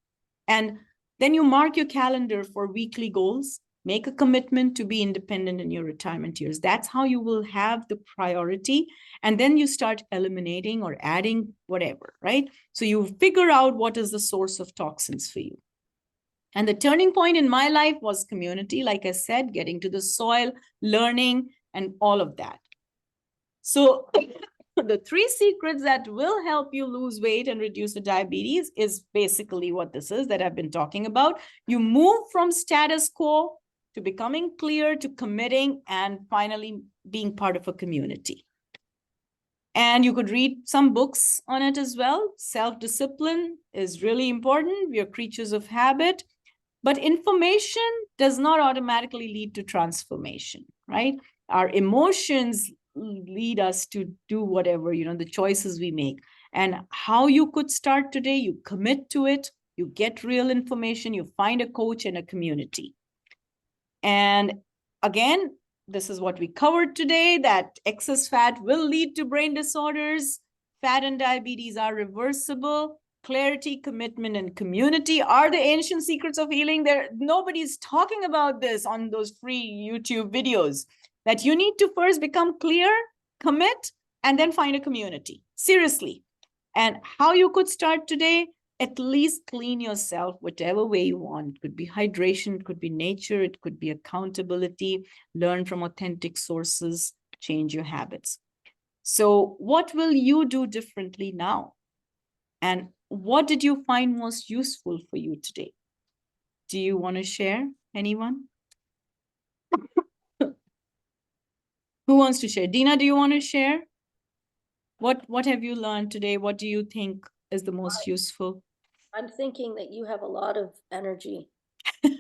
And then you mark your calendar for weekly goals. Make a commitment to be independent in your retirement years. That's how you will have the priority. And then you start eliminating or adding whatever, right? So you figure out what is the source of toxins for you. And the turning point in my life was community, like I said, getting to the soil, learning, and all of that. So the 3 secrets that will help you lose weight and reduce the diabetes is basically what this is that I've been talking about. You move from status quo to becoming clear, to committing, and finally being part of a community. And you could read some books on it as well. Self-discipline is really important. We are creatures of habit. But information does not automatically lead to transformation, right? Our emotions lead us to do whatever, the choices we make. And how you could start today, you commit to it, you get real information, you find a coach and a community. And again, this is what we covered today, that excess fat will lead to brain disorders. Fat and diabetes are reversible. Clarity, commitment, and community are the ancient secrets of healing. Nobody's talking about this on those free YouTube videos, that you need to first become clear, commit, and then find a community. Seriously. And how you could start today, at least clean yourself whatever way you want. It could be hydration, it could be nature, it could be accountability, learn from authentic sources, change your habits. So what will you do differently now? And what did you find most useful for you today? Do you want to share? Anyone? Who wants to share? Dina, do you want to share? What have you learned today? What do you think is the most useful?
I'm thinking that you have a lot of energy.
And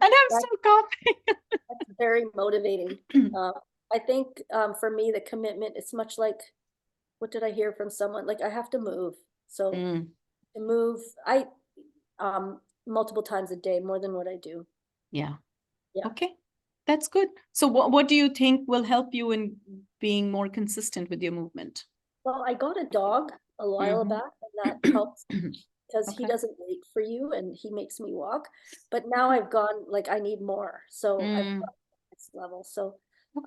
I'm still coughing.
That's very motivating. I think for me, the commitment, it's much like, what did I hear from someone? Like I have to move. So to move, I multiple times a day, more than what I do.
Yeah. Okay. That's good. So what do you think will help you in being more consistent with your movement?
Well, I got a dog a while back, and that helps because he doesn't wait for you and he makes me walk. But now I've gone, like, I need more. So I've got this level. So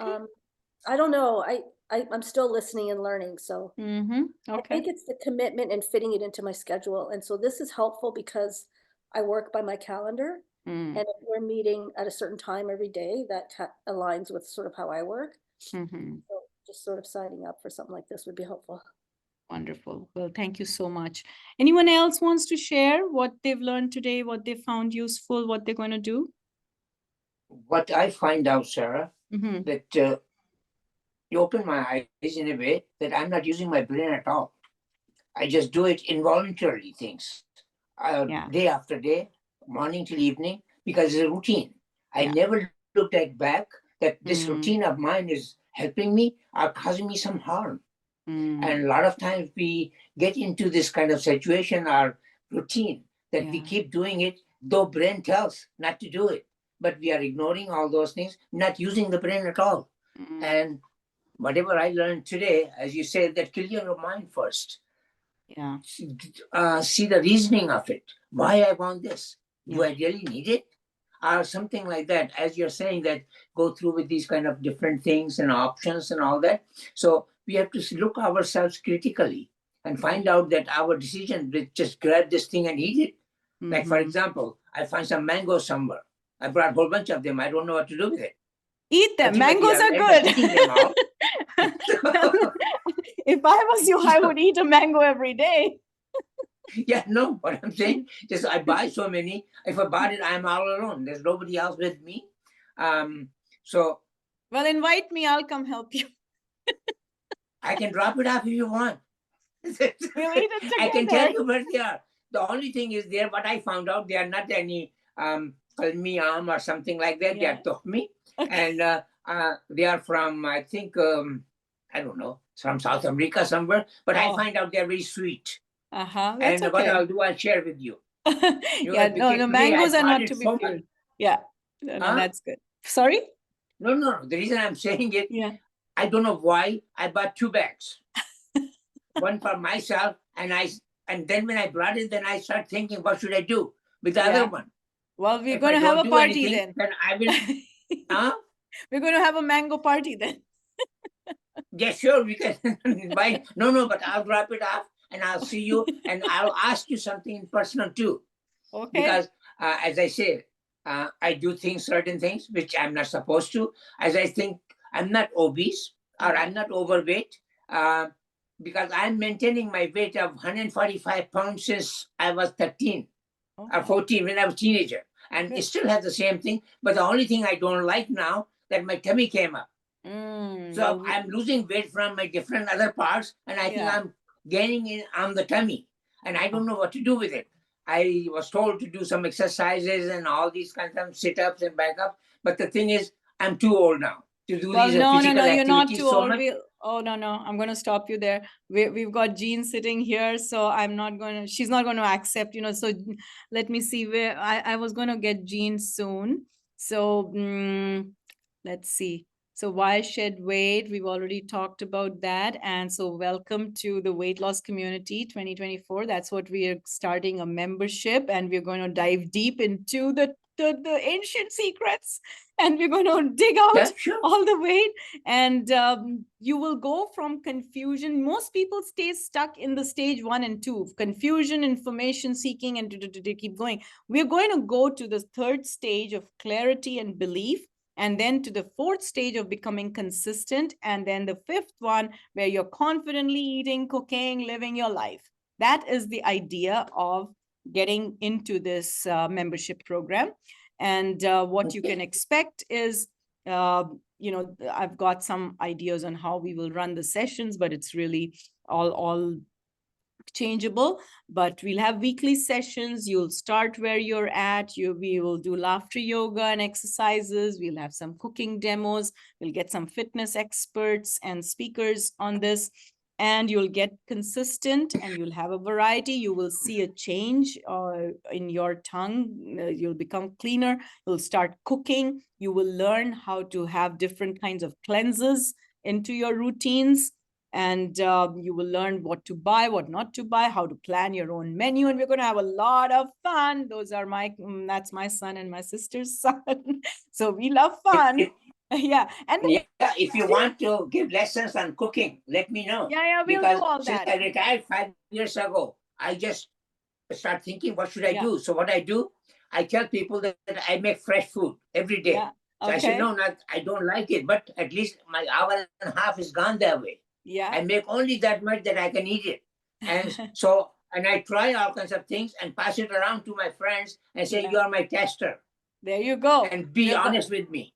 I don't know. I'm still listening and learning. So I think it's the commitment and fitting it into my schedule. And so this is helpful because I work by my calendar. And if we're meeting at a certain time every day, that aligns with sort of how I work. So just sort of signing up for something like this would be helpful.
Wonderful. Well, thank you so much. Anyone else wants to share what they've learned today, what they found useful, what they're going to do?
What I find out, Sarah, that you open my eyes in a way that I'm not using my brain at all. I just do it involuntarily, things, day after day, morning till evening, because it's a routine. I never looked back that this routine of mine helping me or causing me some harm.
Mm.
And a lot of times we get into this kind of situation or routine that we
Yeah.
keep doing it, though brain tells not to do it. But we are ignoring all those things, not using the brain at all.
Mm.
And whatever I learned today, as you said, that clear your mind first.
Yeah.
See the reasoning of it. Why I want this? Do
Yeah.
I really need it? Or something like that. As you're saying that, go through with these kind of different things and options and all that. So we have to look ourselves critically and find out that our decision to just grab this thing and eat it. Like, for
Mhm.
example, I find some mangoes somewhere. I brought a whole bunch of them. I don't know what to do with it.
Eat them.
Ultimately,
Mangoes
I'll
are
end up
good.
eating them all.
If I was you, I would eat a mango every day.
Yeah, no, what I'm saying, just I buy so many. If I bought it, I'm all alone. There's nobody else with me. So
Well, invite me. I'll come help you.
I can drop it off if you want.
We'll eat it
I can tell
together.
you where they are. The only thing is there, what I found out, they are not any kalmi am or something like that.
Yeah.
They are tohmi.
Okay.
And they are from, I think, I don't know, from South America somewhere. But I
Oh.
find out they're very sweet.
That's
And what
okay.
I'll do, I'll share with you.
Yeah, no,
Today
mangoes
I
are
bought
not
it
to be
so much.
feared. Yeah. No,
Huh?
that's good. Sorry?
No. The reason I'm saying it,
Yeah.
I don't know why I bought 2 bags. One for myself, and then when I brought it, then I started thinking, what should I do with the other one?
Well, we're
If
going
I
to have
don't
a
do
party
anything,
then.
I will. Huh?
We're going to have a mango party then.
Yeah, sure, we can buy. No, but I'll drop it off and I'll see you and I'll ask you something in personal too.
Okay.
Because as I say, I do certain things which I'm not supposed to. As I think I'm not obese or I'm not overweight, because I'm maintaining my weight of 145 pounds since I was 13 or 14 when I was a teenager. And
Good.
it still has the same thing. But the only thing I don't like now that my tummy came up. So
Well,
I'm losing weight from my different other parts, and I think
yeah.
I'm gaining it on the tummy, and I don't know what to do with it. I was told to do some exercises and all these kinds of sit-ups and back-up, but the thing is, I'm too old now to do
Well,
these
no,
physical
you're not
activities
too
so
old.
much.
Oh, no, I'm going to stop you there. We've got Jean sitting here, so she's not going to accept, so let me see where I was going to get Jean soon. So let's see. So why shed weight? We've already talked about that. And so welcome to the Weight Loss Community 2024. That's what we are starting, a membership, and we're going to dive deep into the ancient secrets, and we're going to dig out
Yeah, sure.
all the weight, and you will go from confusion. Most people stay stuck in the stage 1 and 2, confusion, information seeking, and to keep going. We're going to go to the 3rd stage of clarity and belief, and then to the 4th stage of becoming consistent, and then the 5th one where you're confidently eating, cooking, living your life. That is the idea of getting into this membership program. And what you can expect is, I've got some ideas on how we will run the sessions, but it's really all changeable. But we'll have weekly sessions. You'll start where you're at. We will do laughter yoga and exercises. We'll have some cooking demos. We'll get some fitness experts and speakers on this. And you'll get consistent, and you'll have a variety. You will see a change in your tongue. You'll become cleaner. You'll start cooking. You will learn how to have different kinds of cleanses into your routines. And you will learn what to buy, what not to buy, how to plan your own menu. And we're going to have a lot of fun. That's my son and my sister's son. So we love fun. Yeah. And then,
if you want to give lessons on cooking, let me know.
Yeah, we'll
because
do all
since
that.
I retired 5 years ago, I just start thinking, what should I do? So what I do, I tell people that I make fresh food every day.
Yeah.
So I said, no, I don't like it, but at least my hour and a half is gone that way.
Yeah.
I make only that much that I can eat it. And so, and I try all kinds of things and pass it around to my friends and say, you are my tester.
There you go.
And be honest with me.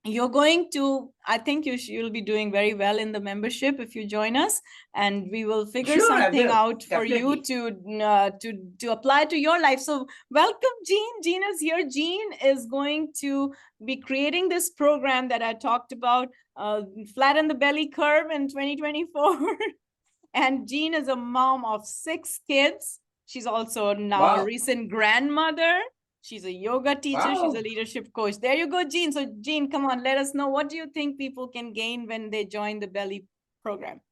you're going to, I think you'll be doing very well in the membership if you join us, and we will figure
Sure, I
something
will,
out for you
definitely.
to apply to your life. So welcome, Jean. Jean is here. Jean is going to be creating this program that I talked about, Flatten the Belly Curve in 2024. And Jean is a mom of 6 kids. She's also now a recent grandmother. She's a yoga teacher. She's a leadership coach. There you go, Jean. So Jean, come on, let us know, what do you think people can gain when they join the Belly program?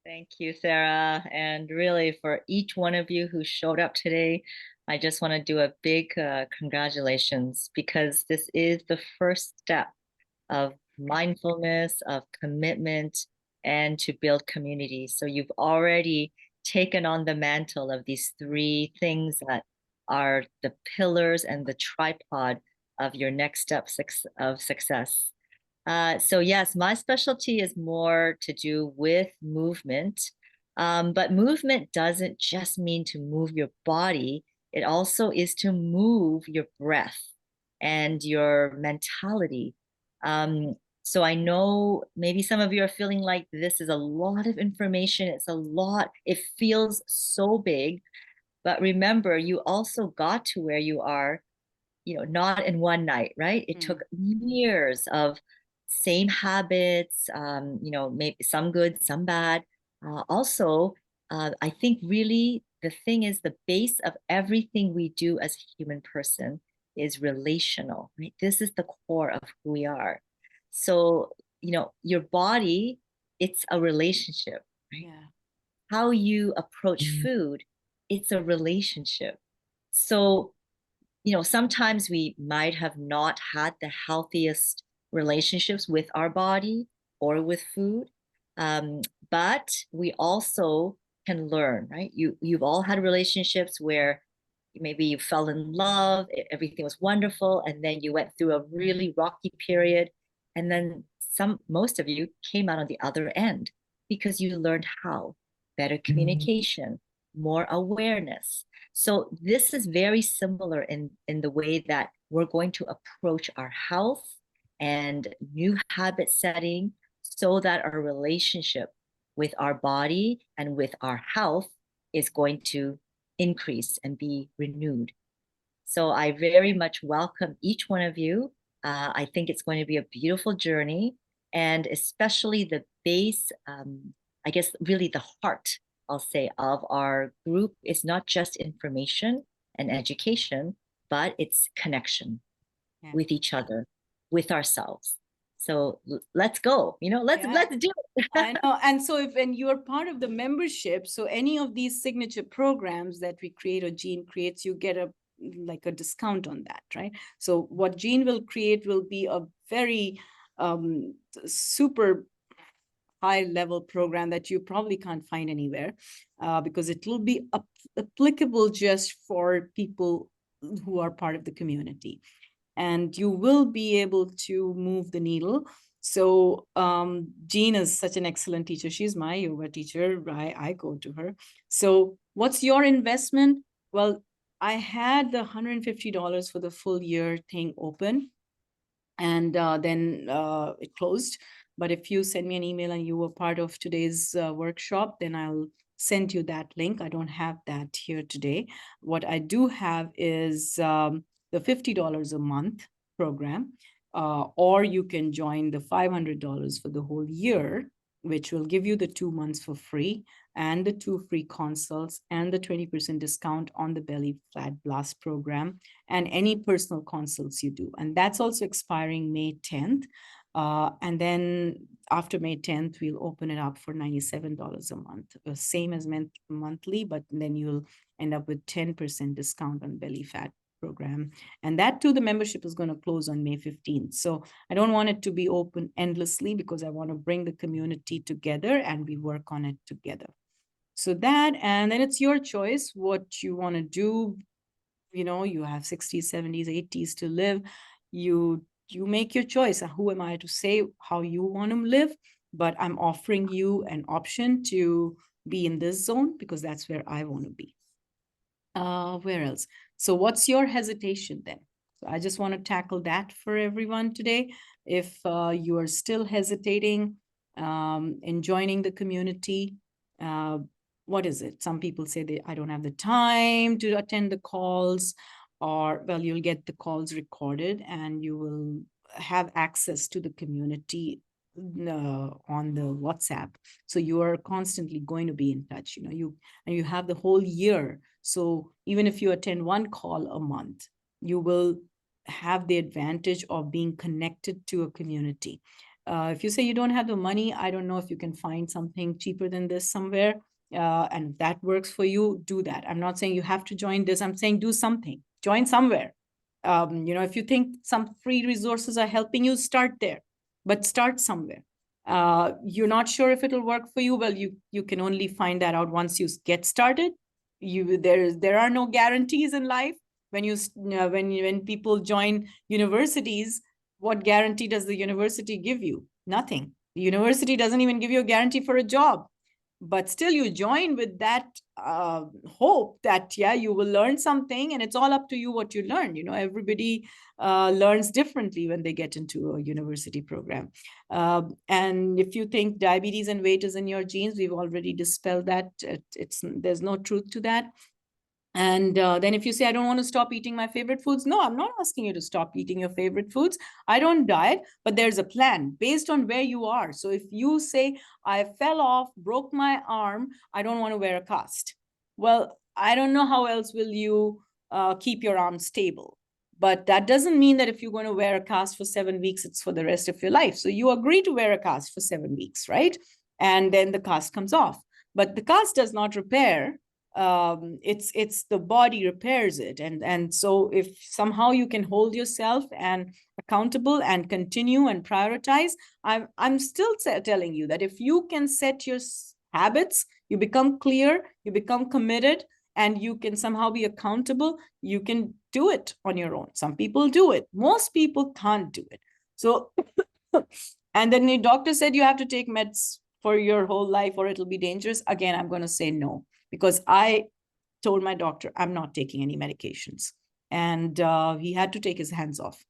Thank you, Sarah. And really, for each one of you who showed up today, I just want to do a big congratulations, because this is the first step of mindfulness, of commitment, and to build community. So you've already taken on the mantle of these 3 things that are the pillars and the tripod of your next step of success. So yes, my specialty is more to do with movement, but movement doesn't just mean to move your body. It also is to move your breath and your mentality. So I know maybe some of you are feeling like this is a lot of information. It's a lot. It feels so big, but remember, you also got to where you are, not in one night, right? It took years of same habits, maybe some good, some bad. I think really the thing is, the base of everything we do as a human person is relational, right? This is the core of who we are. So, your body, it's a relationship, right?
Yeah.
How you approach food, it's a relationship. So, sometimes we might have not had the healthiest relationships with our body or with food. But we also can learn, right? You've all had relationships where maybe you fell in love, everything was wonderful, and then you went through a really rocky period, and then most of you came out on the other end because you learned how better communication, more awareness. So this is very similar in the way that we're going to approach our health and new habit setting, so that our relationship with our body and with our health is going to increase and be renewed. So I very much welcome each one of you. I think it's going to be a beautiful journey, and especially the base, I guess really the heart, I'll say, of our group is not just information and education, but it's connection with each other, with ourselves. So let's go, let's do it.
I know. And so when you are part of the membership, so any of these signature programs that we create or Jean creates, you get a discount on that, right? So what Jean will create will be a very super high level program that you probably can't find anywhere, because it will be applicable just for people who are part of the community. And you will be able to move the needle. So Jean is such an excellent teacher. She's my yoga teacher. I go to her. So what's your investment? Well, I had the $150 for the full year thing open, and then it closed. But if you send me an email and you were part of today's workshop, then I'll send you that link. I don't have that here today. What I do have is the $50 a month program, or you can join the $500 for the whole year, which will give you the 2 months for free, and the 2 free consults, and the 20% discount on the Belly Flat Blast program, and any personal consults you do. And that's also expiring May 10th. And then after May 10th, we'll open it up for $97 a month, same as monthly, but then you'll end up with 10% discount on Belly Fat program. And that too, the membership is going to close on May 15th. So I don't want it to be open endlessly, because I want to bring the community together and we work on it together. So that, and then it's your choice what you want to do. You have 60s, 70s, 80s to live. You make your choice. Who am I to say how you want to live? But I'm offering you an option to be in this zone, because that's where I want to be. Where else? So what's your hesitation then? So I just want to tackle that for everyone today. If you are still hesitating in joining the community, what is it? Some people say that I don't have the time to attend the calls, or, well, you'll get the calls recorded and you will have access to the community on the WhatsApp. So you are constantly going to be in touch, and you have the whole year. So even if you attend one call a month, you will have the advantage of being connected to a community. If you say you don't have the money, I don't know if you can find something cheaper than this somewhere. And if that works for you, do that. I'm not saying you have to join this. I'm saying do something, join somewhere. If you think some free resources are helping you, start there, but start somewhere. You're not sure if it'll work for you. Well, you can only find that out once you get started. There are no guarantees in life. When people join universities, what guarantee does the university give you? Nothing. The university doesn't even give you a guarantee for a job. But still you join with that hope that, yeah, you will learn something, and it's all up to you what you learn. Everybody learns differently when they get into a university program. And if you think diabetes and weight is in your genes, we've already dispelled that. There's no truth to that. And then if you say, I don't want to stop eating my favorite foods, no, I'm not asking you to stop eating your favorite foods. I don't diet, but there's a plan based on where you are. So if you say, I fell off, broke my arm, I don't want to wear a cast. Well, I don't know how else will you keep your arm stable. But that doesn't mean that if you're going to wear a cast for 7 weeks, it's for the rest of your life. So you agree to wear a cast for 7 weeks, right? And then the cast comes off. But the cast does not repair. It's the body repairs it. And so if somehow you can hold yourself and accountable and continue and prioritize, I'm still telling you that if you can set your habits, you become clear, you become committed, and you can somehow be accountable, you can do it on your own. Some people do it. Most people can't do it. So, and then the doctor said you have to take meds for your whole life or it'll be dangerous. Again, I'm going to say no, because I told my doctor I'm not taking any medications. And he had to take his hands off.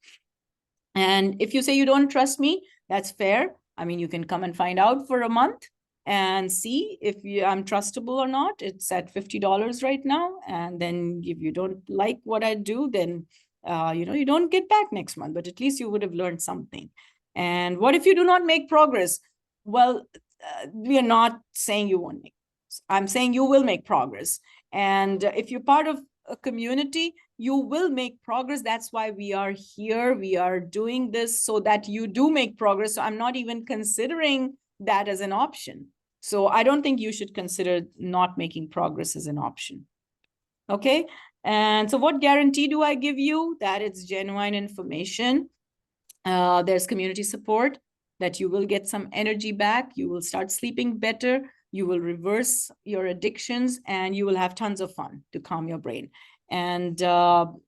And if you say you don't trust me, that's fair. I mean, you can come and find out for a month and see if I'm trustable or not. It's at $50 right now. And then if you don't like what I do, then you don't get back next month, but at least you would have learned something. And what if you do not make progress? Well, we are not saying you won't make progress. I'm saying you will make progress. And if you're part of a community, you will make progress. That's why we are here. We are doing this so that you do make progress. So I'm not even considering that as an option. So I don't think you should consider not making progress as an option. Okay. And so what guarantee do I give you? That it's genuine information. There's community support, that you will get some energy back. You will start sleeping better. You will reverse your addictions, and you will have tons of fun to calm your brain. And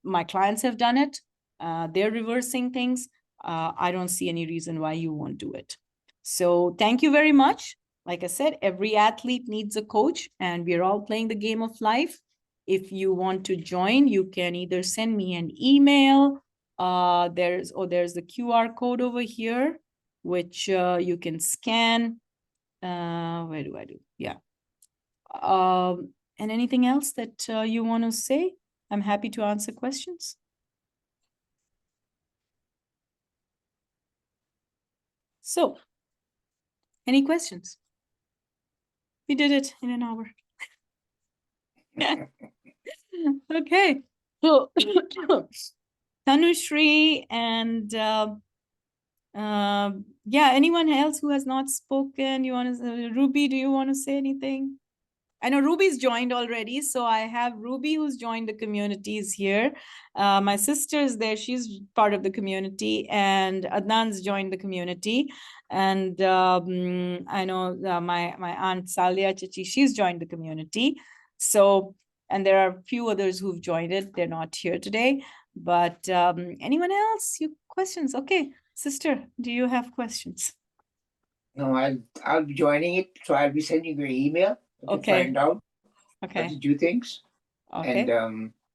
my clients have done it. They're reversing things. I don't see any reason why you won't do it. So thank you very much. Like I said, every athlete needs a coach, and we're all playing the game of life. If you want to join, you can either send me an email. There's the QR code over here, which you can scan. Where do I do? Yeah. And anything else that you want to say? I'm happy to answer questions. So, any questions? We did it in an hour. Okay. So, Tanushri and yeah, anyone else who has not spoken? You want to, Ruby, do you want to say anything? I know Ruby's joined already. So I have Ruby who's joined the communities here. My sister's there. She's part of the community, and Adnan's joined the community. And I know my aunt Salia Chichi, she's joined the community. So, and there are a few others who've joined it. They're not here today, but anyone else? You questions? Okay, sister, do you have questions?
No, I'll be joining it. So I'll be sending you an email to find out what to do things. Okay.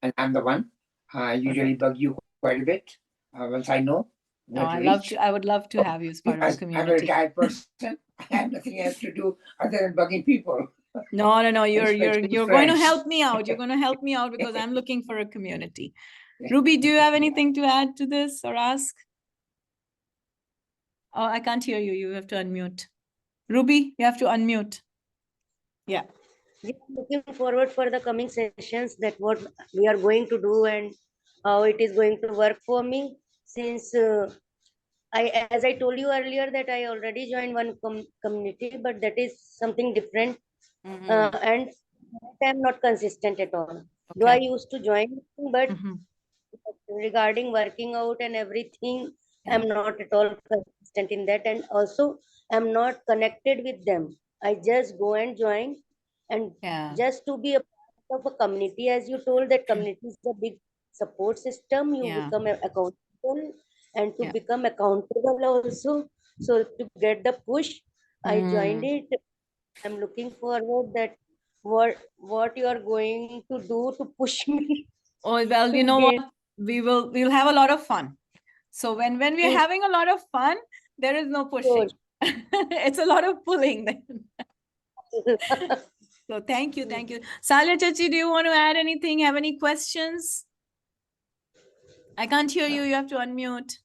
And I'm the one. I usually bug you quite a bit once I know
No,
where to reach.
I would love to have you as part of the
Because I'm a
community.
retired person. I have nothing else to do other than bugging people.
No, you're
Especially
going to
friends.
help me out. You're going to help me out because I'm looking for a community. Ruby, do you have anything to add to this or ask? Oh, I can't hear you. You have to unmute. Ruby, you have to unmute. Yeah.
Yeah, looking forward for the coming sessions, that what we are going to do and how it is going to work for me. Since as I told you earlier, that I already joined one community, but that is something different. And I'm not consistent at all. Though I used to join, but regarding working out and everything, I'm not at all consistent in that. And also, I'm not connected with them. I just go and join, and just to be a part of a community, as you told, that community is a big support system. You become accountable, and to become accountable also. So to get the push, I joined it. I'm looking forward that what you are going to do to push me.
Oh, well, you
to
know
gain.
what? We'll have a lot of fun. So when we're having a lot of fun, there is no pushing. It's a lot of pulling then. So thank you. Salia Chachi, do you want to add anything? Have any questions? I can't hear you. You have to unmute.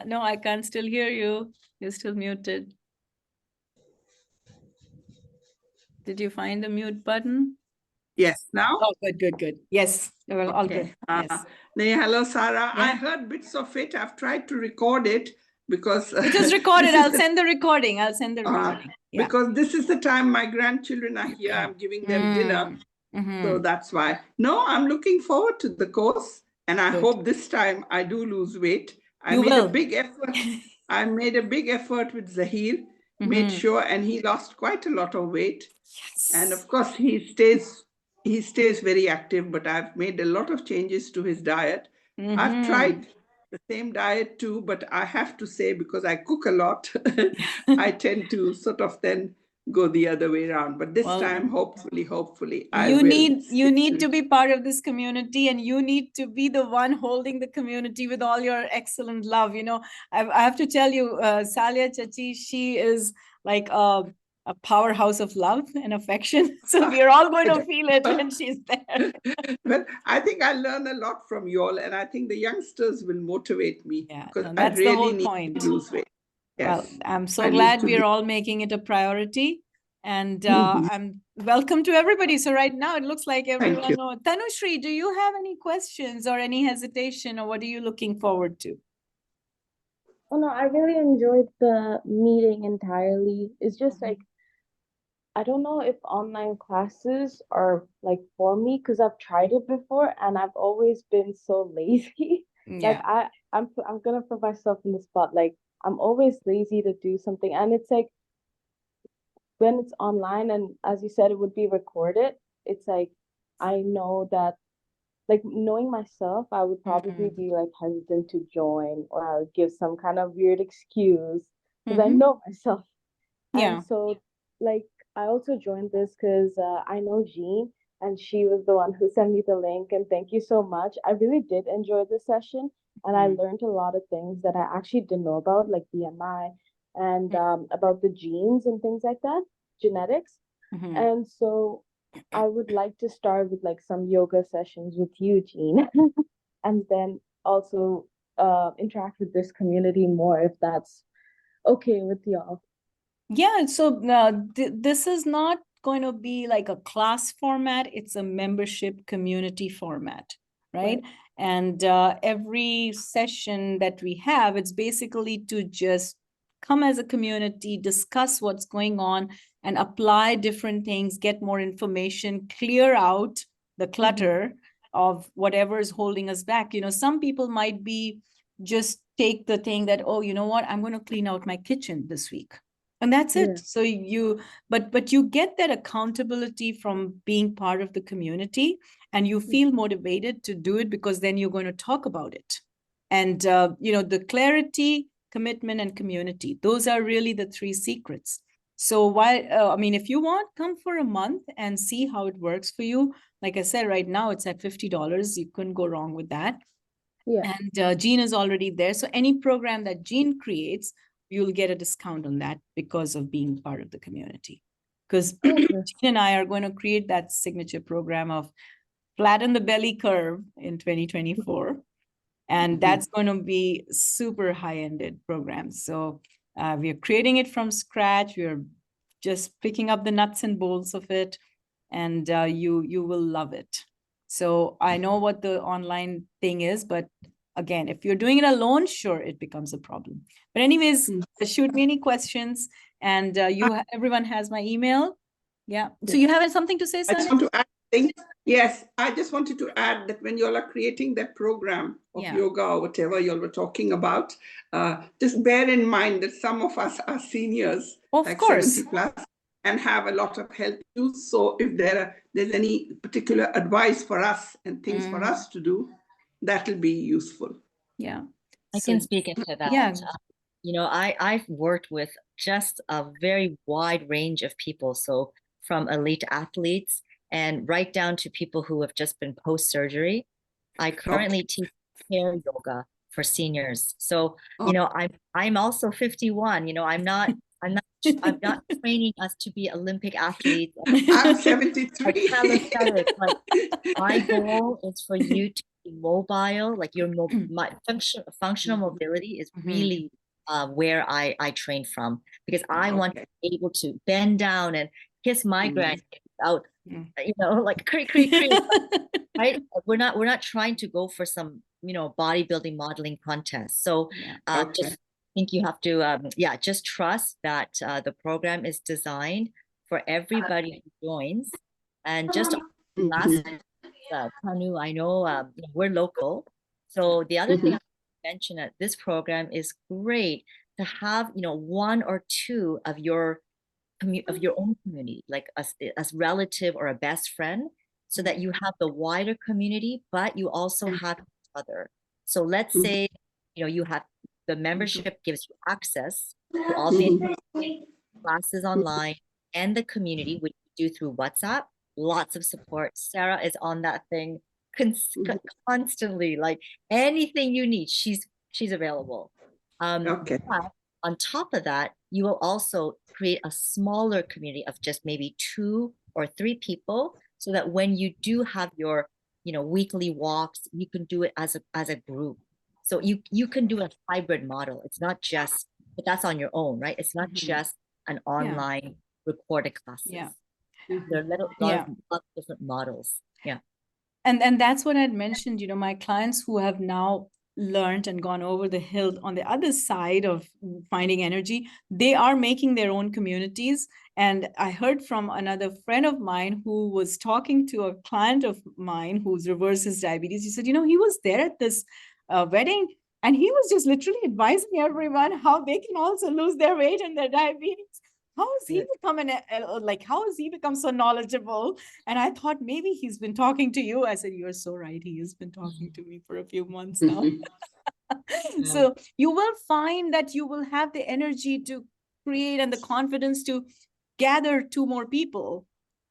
No, I can't still hear you. You're still muted. Did you find the mute button?
Yes, now?
Oh, good. Yes, well, all good. Yes.
Hello, Sarah.
Yeah.
I heard bits of it. I've tried to record it because
it was recorded. I'll send the recording. Yeah.
Because this is the time my grandchildren are here. I'm giving them dinner. So that's why. No, I'm looking forward to the course. And I hope this time I do lose weight. I made a big effort. I made a big effort with Zahir, made sure, and he lost quite a lot of weight.
Yes.
And of course, he stays very active, but I've made a lot of changes to his diet. I've tried the same diet too, but I have to say, because I cook a lot, I tend to sort of then go the other way around. But this time, hopefully,
you need to be part of this community, and you need to be the one holding the community with all your excellent love. I have to tell you, Salia Chachi, she is like a powerhouse of love and affection. So we are all going to feel it when she's there.
Well, I think I learn a lot from you all, and I think the youngsters will motivate me.
Yeah,
because
that's
I really
the whole
need
point.
to lose weight. Yes.
Well, I'm so glad we are all making it a priority. And I'm welcome to everybody. So right now it looks like everyone knows. Tanushri, do you have any questions or any hesitation, or what are you looking forward to?
Oh no, I really enjoyed the meeting entirely. It's just like, I don't know if online classes are like for me, because I've tried it before and I've always been so lazy. Like I'm gonna put myself in the spot. Like I'm always lazy to do something, and it's like when it's online, and as you said, it would be recorded. It's like I know that, like, knowing myself, I would probably be like hesitant to join, or I would give some kind of weird excuse because I know myself. And so, like, I also joined this because I know Jean, and she was the one who sent me the link. And thank you so much. I really did enjoy this session, and I learned a lot of things that I actually didn't know about, like BMI and about the genes and things like that, genetics. And so I would like to start with like some yoga sessions with you, Jean, and then also interact with this community more, if that's okay with y'all.
Yeah, so this is not going to be like a class format. It's a membership community format, right? And every session that we have, it's basically to just come as a community, discuss what's going on, and apply different things, get more information, clear out the clutter of whatever is holding us back. Some people might be just take the thing that, oh, you know what, I'm going to clean out my kitchen this week. And that's it. So but you get that accountability from being part of the community, and you feel motivated to do it because then you're going to talk about it. And, the clarity commitment, and community. Those are really the 3 secrets. So while, I mean, if you want, come for a month and see how it works for you. Like I said, right now it's at $50. You couldn't go wrong with that.
Yeah.
And Jean is already there. So any program that Jean creates, you'll get a discount on that because of being part of the community. Because Jean and I are going to create that signature program of Flatten the Belly Curve in 2024. And that's going to be super high-ended program. So we are creating it from scratch. We are just picking up the nuts and bolts of it, and you will love it. So I know what the online thing is, but again, if you're doing it alone, sure, it becomes a problem. But anyways, shoot me any questions, and everyone has my email. Yeah. So you have something to say,
I just
Sunny?
want to add things. Yes, I just wanted to add that when you all are creating that program of yoga or whatever you all were talking about, just bear in mind that some of us are seniors,
of course,
70 plus, and have a lot of health issues. So if there's any particular advice for us and things for us to do, that will be useful.
Yeah.
I can speak into that.
Yeah.
You know, I've worked with just a very wide range of people. So from elite athletes and right down to people who have just been post-surgery. I currently teach hair yoga for seniors. So, you know, I'm also 51. You know, I'm not training us to be Olympic athletes.
I'm 73.
Like, my goal is for you to be mobile. Like your functional mobility is really where I train from, because I want to be able to bend down and kiss my grandkids out, you know, like creak, right? We're not trying to go for some, you know, bodybuilding modeling contest. So just think you have to, just trust that the program is designed for everybody who joins. And just last, Tanu, I know we're local. So the other thing I mention that this program is great to have, you know, 1 or 2 of your own community, like as relative or a best friend, so that you have the wider community, but you also have each other. So let's say, you know, you have the membership gives you access to all the classes online and the community, which you do through WhatsApp. Lots of support. Sarah is on that thing constantly. Like anything you need, she's available. But on top of that, you will also create a smaller community of just maybe 2 or 3 people, so that when you do have your, you know, weekly walks, you can do it as a group. So you can do a hybrid model. It's not just, but that's on your own, right? It's not just an online recorded classes.
Yeah.
There are a lot of different models. Yeah.
And that's what I'd mentioned, you know, my clients who have now learned and gone over the hill on the other side of finding energy, they are making their own communities. And I heard from another friend of mine who was talking to a client of mine who's reverses diabetes. He said, you know, he was there at this wedding, and he was just literally advising everyone how they can also lose their weight and their diabetes. How has he become so knowledgeable? And I thought maybe he's been talking to you. I said, you're so right. He has been talking to me for a few months now. So you will find that you will have the energy to create and the confidence to gather 2 more people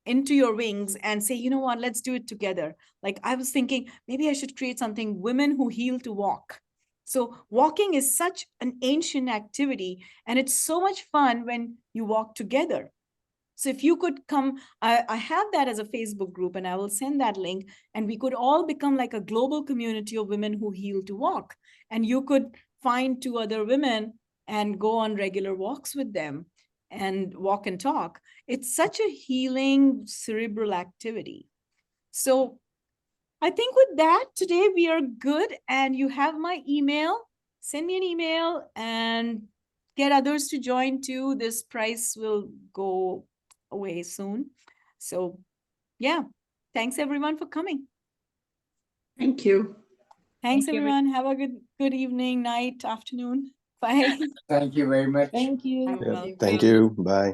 into your wings and say, you know what, let's do it together. Like I was thinking, maybe I should create something, Women Who Heal to Walk. So walking is such an ancient activity, and it's so much fun when you walk together. So if you could come, I have that as a Facebook group, and I will send that link, and we could all become like a global community of women who heal to walk. And you could find 2 other women and go on regular walks with them and walk and talk. It's such a healing cerebral activity. So I think with that, today we are good, and you have my email. Send me an email and get others to join too. This price will go away soon. So yeah, thanks everyone for coming.
Thank you.
Thanks everyone. Have a good evening, night, afternoon. Bye.
Thank you very much.
Thank you.
Yeah, thank you. Bye.